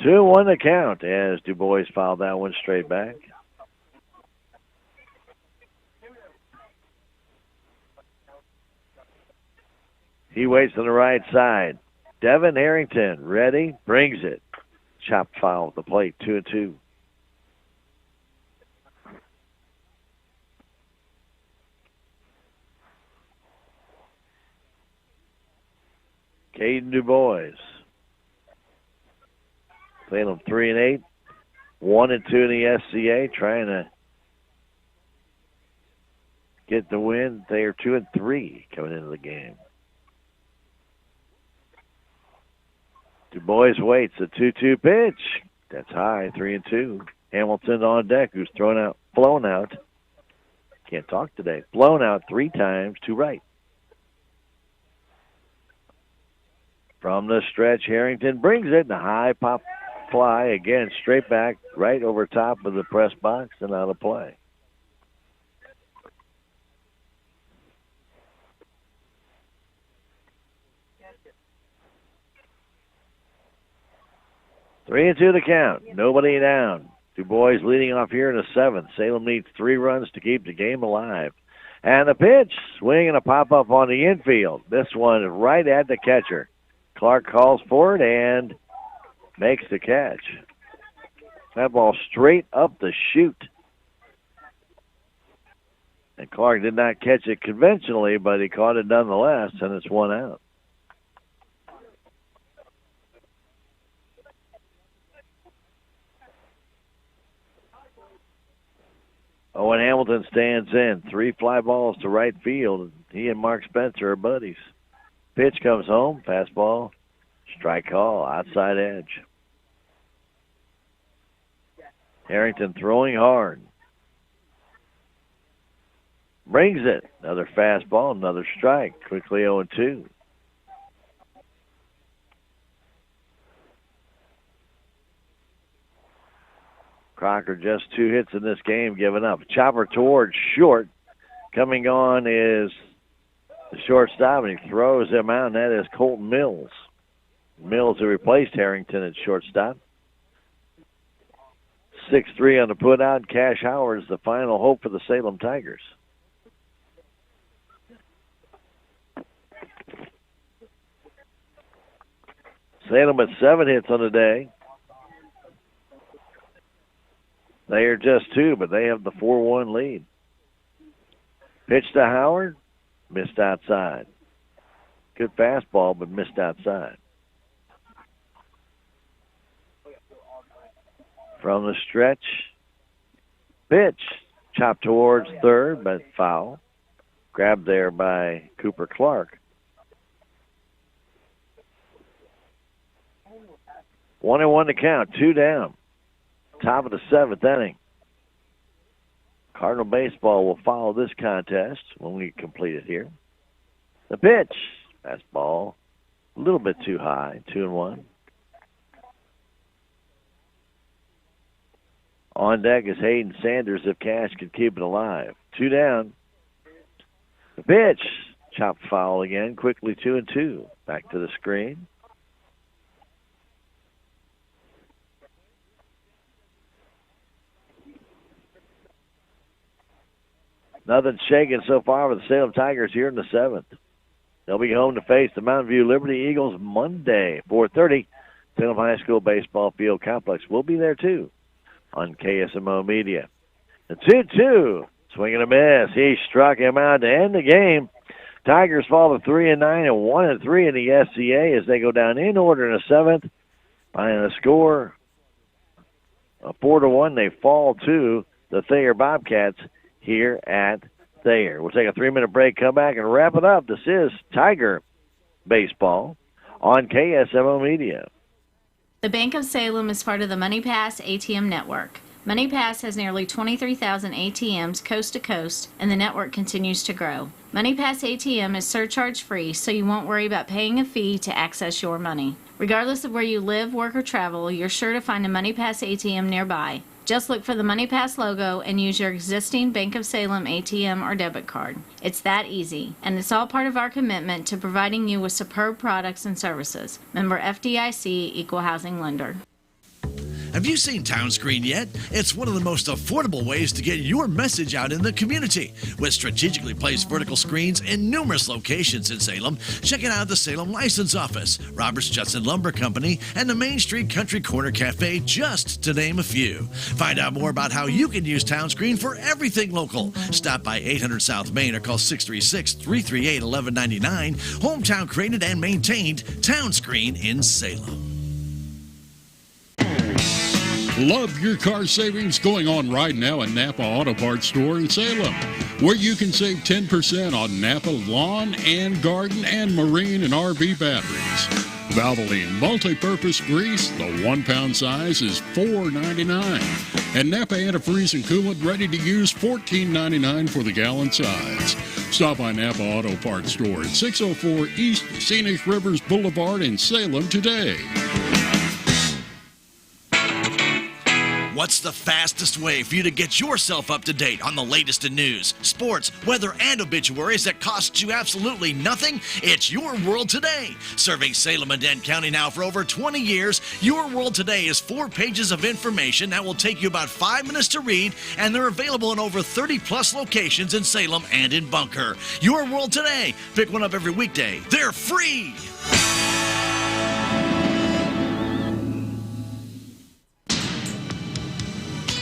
2-1 to count as Du Bois fouled that one straight back. He waits on the right side. Devin Harrington ready, brings it. Chopped foul at the plate, 2-2. Caden Du Bois. Salem 3-8, 1-2 in the SCA, trying to get the win. They are 2-3 coming into the game. Du Bois waits, a 2-2 pitch. That's high, 3-2. Hamilton on deck, who's flown out. Can't talk today. Blown out 3 times to right. From the stretch, Harrington brings it. The high pop fly, again, straight back, right over top of the press box and out of play. Three and 2 to count. Nobody down. Du Bois leading off here in the 7th. Salem needs 3 runs to keep the game alive. And the pitch, swing and a pop-up on the infield. This one right at the catcher. Clark calls for it and makes the catch. That ball straight up the chute. And Clark did not catch it conventionally, but he caught it nonetheless, and it's 1 out. Owen Hamilton stands in. 3 fly balls to right field. He and Mark Spencer are buddies. Pitch comes home. Fastball. Strike call. Outside edge. Harrington throwing hard. Brings it. Another fastball. Another strike. Quickly 0-2. Crocker just 2 hits in this game, giving up. Chopper towards short. Coming on is the shortstop, and he throws him out, and that is Colton Mills. Mills, who replaced Harrington at shortstop. 6-3 on the putout. Cash Howard is the final hope for the Salem Tigers. Salem with 7 hits on the day. They are just 2, but they have the 4-1 lead. Pitch to Howard, missed outside. Good fastball, but missed outside. From the stretch, pitch, chopped towards third, but foul. Grabbed there by Cooper Clark. 1-1 to count, 2 down. Top of the 7th inning. Cardinal baseball will follow this contest when we complete it here. The pitch, fastball, a little bit too high, 2-1. On deck is Hayden Sanders if Cash can keep it alive. 2 down. The pitch. Chopped foul again. Quickly 2-2. Back to the screen. Nothing shaking so far with the Salem Tigers here in the 7th. They'll be home to face the Mountain View Liberty Eagles Monday, 4:30. Salem High School Baseball Field Complex. We'll be there, too, on KSMO Media. The 2-2. Swing and a miss. He struck him out to end the game. Tigers fall to 3-9 and 1-3 in the SCA as they go down in order in the 7th. By a score of 4-1, they fall to the Thayer Bobcats here at Thayer. We'll take a 3-minute break, come back, and wrap it up. This is Tiger Baseball on KSMO Media. The Bank of Salem is part of the MoneyPass ATM network. MoneyPass has nearly 23,000 ATMs coast to coast, and the network continues to grow. MoneyPass ATM is surcharge-free, so you won't worry about paying a fee to access your money. Regardless of where you live, work, or travel, you're sure to find a MoneyPass ATM nearby. Just look for the MoneyPass logo and use your existing Bank of Salem ATM or debit card. It's that easy, and it's all part of our commitment to providing you with superb products and services. Member FDIC, Equal Housing Lender. Have you seen Townscreen yet? It's one of the most affordable ways to get your message out in the community. With strategically placed vertical screens in numerous locations in Salem, check it out at the Salem License Office, Roberts Judson Lumber Company, and the Main Street Country Corner Cafe, just to name a few. Find out more about how you can use Townscreen for everything local. Stop by 800 South Main or call 636-338-1199. Hometown created and maintained, Townscreen in Salem. Love your car savings going on right now at Napa Auto Parts Store in Salem, where you can save 10% on Napa lawn and garden and marine and RV batteries. Valvoline multi-purpose grease, the 1-pound size, is $4.99. And Napa antifreeze and coolant ready to use, $14.99 for the gallon size. Stop by Napa Auto Parts Store at 604 East Scenic Rivers Boulevard in Salem today. What's the fastest way for you to get yourself up to date on the latest in news, sports, weather, and obituaries that costs you absolutely nothing? It's Your World Today. Serving Salem and Dent County now for over 20 years, Your World Today is 4 pages of information that will take you about 5 minutes to read, and they're available in over 30-plus locations in Salem and in Bunker. Your World Today. Pick one up every weekday. They're free.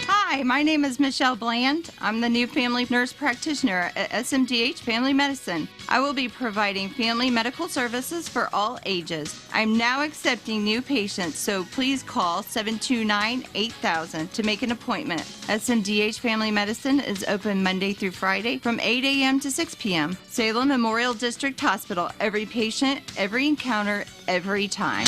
Hi, my name is Michelle Bland. I'm the new family nurse practitioner at SMDH Family Medicine. I will be providing family medical services for all ages. I'm now accepting new patients, so please call 729-8000 to make an appointment. SMDH Family Medicine is open Monday through Friday from 8 a.m. to 6 p.m. Salem Memorial District Hospital. Every patient, every encounter, every time.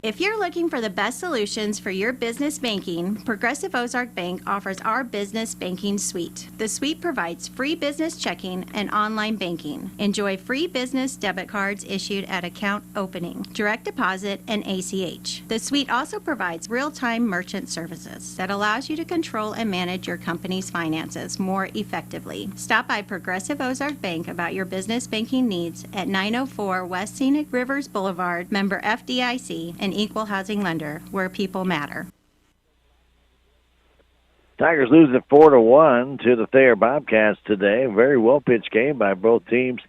If you're looking for the best solutions for your business banking, Progressive Ozark Bank offers our Business Banking Suite. The suite provides free business checking and online banking. Enjoy free business debit cards issued at account opening, direct deposit, and ACH. The suite also provides real-time merchant services that allows you to control and manage your company's finances more effectively. Stop by Progressive Ozark Bank about your business banking needs at 904 West Scenic Rivers Boulevard, member FDIC, and Equal Housing Lender, where people matter. Tigers losing 4-1 to the Thayer Bobcats today. Very well pitched game by both teams.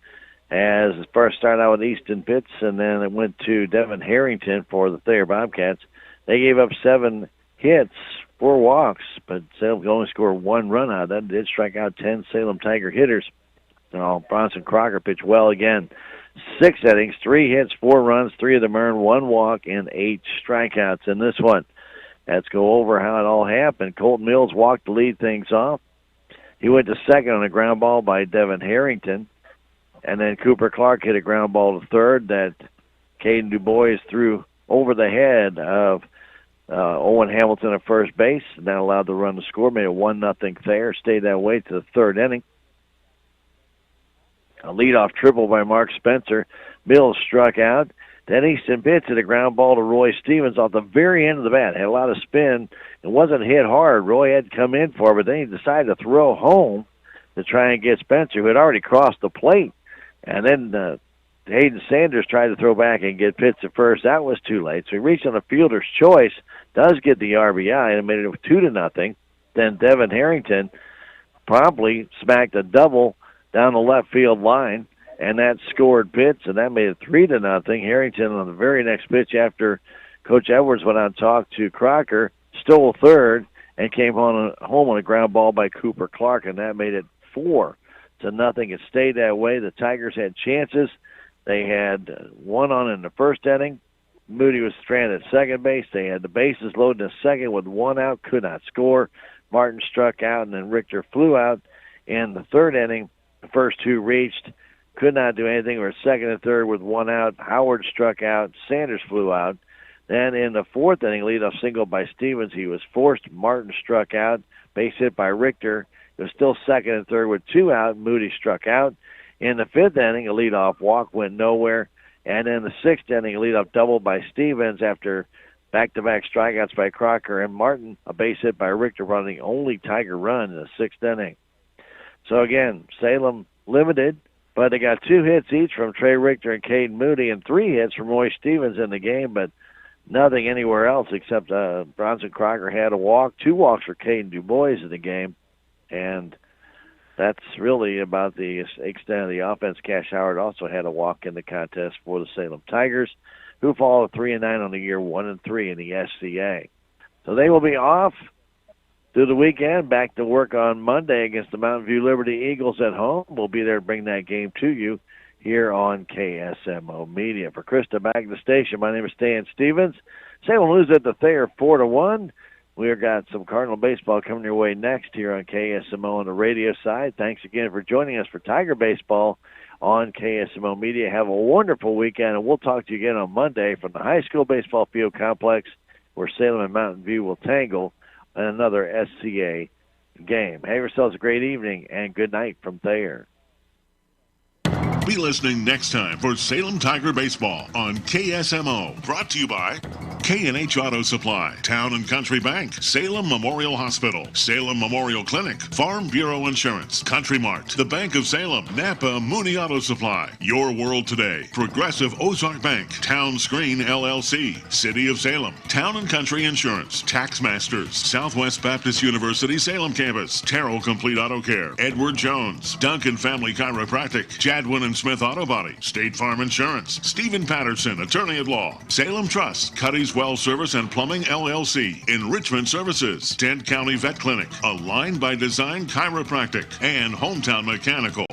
As it first started out with Easton Pitts, and then it went to Devin Harrington for the Thayer Bobcats. They gave up 7 hits, 4 walks, but Salem could only score 1 run out. That did strike out 10 Salem Tiger hitters. Bronson Crocker pitched well again. 6 innings, 3 hits, 4 runs, 3 of them earned, 1 walk, and 8 strikeouts in this one. Let's go over how it all happened. Colton Mills walked to lead things off. He went to second on a ground ball by Devin Harrington. And then Cooper Clark hit a ground ball to third that Caden DuBois threw over the head of Owen Hamilton at first base. And that allowed the run to score, made it 1-0 Thayer. Stayed that way to the 3rd inning. A leadoff triple by Mark Spencer. Mills struck out. Then Easton Pitts hit a ground ball to Roy Stevens off the very end of the bat. Had a lot of spin. It wasn't hit hard. Roy had to come in for it, but then he decided to throw home to try and get Spencer, who had already crossed the plate. And then Hayden Sanders tried to throw back and get Pitts at first. That was too late. So he reached on a fielder's choice, does get the RBI, and made it 2-0. Then Devin Harrington promptly smacked a double down the left field line, and that scored Pitts, and that made it 3-0. Harrington on the very next pitch after Coach Edwards went out and talked to Crocker, stole third, and came home on a ground ball by Cooper Clark, and that made it 4-0. It stayed that way. The Tigers had chances. They had one on in the first inning. Moody was stranded at second base. They had the bases loaded in the second with one out, could not score. Martin struck out, and then Richter flew out. In the third inning, the first two reached, could not do anything. We're second and third with one out. Howard struck out. Sanders flew out. Then in the fourth inning, leadoff single by Stevens. He was forced. Martin struck out. Base hit by Richter. It was still second and third with two out. Moody struck out. In the fifth inning, a leadoff walk went nowhere. And in the sixth inning, a leadoff double by Stevens after back-to-back strikeouts by Crocker and Martin, a base hit by Richter, running the only Tiger run in the sixth inning. So again, Salem limited, but they got 2 hits each from Trey Richter and Caden Moody and 3 hits from Roy Stevens in the game, but nothing anywhere else except Bronson Crocker had a walk, 2 walks for Caden DuBois in the game, and that's really about the extent of the offense. Cash Howard also had a walk in the contest for the Salem Tigers, who fall at 3-9 on the year, 1-3 in the SCA. So they will be off through the weekend, back to work on Monday against the Mountain View Liberty Eagles at home. We'll be there to bring that game to you here on KSMO Media. For Krista back at the station, my name is Stan Stevens. Salem lose at the Thayer 4-1. We've got some Cardinal baseball coming your way next here on KSMO on the radio side. Thanks again for joining us for Tiger Baseball on KSMO Media. Have a wonderful weekend, and we'll talk to you again on Monday from the high school baseball field complex where Salem and Mountain View will tangle in another SCA game. Have yourselves a great evening, and good night from Thayer. Be listening next time for Salem Tiger Baseball on KSMO. Brought to you by K&H Auto Supply, Town and Country Bank, Salem Memorial Hospital, Salem Memorial Clinic, Farm Bureau Insurance, Country Mart, the Bank of Salem, Napa Mooney Auto Supply, Your World Today, Progressive Ozark Bank, Town Screen LLC, City of Salem, Town and Country Insurance, Tax Masters, Southwest Baptist University Salem Campus, Terrell Complete Auto Care, Edward Jones, Duncan Family Chiropractic, Jadwin and Smith Auto Body, State Farm Insurance, Stephen Patterson, Attorney at Law, Salem Trust, Cuddy's Well Service and Plumbing LLC, Enrichment Services, Dent County Vet Clinic, Aligned by Design Chiropractic, and Hometown Mechanical.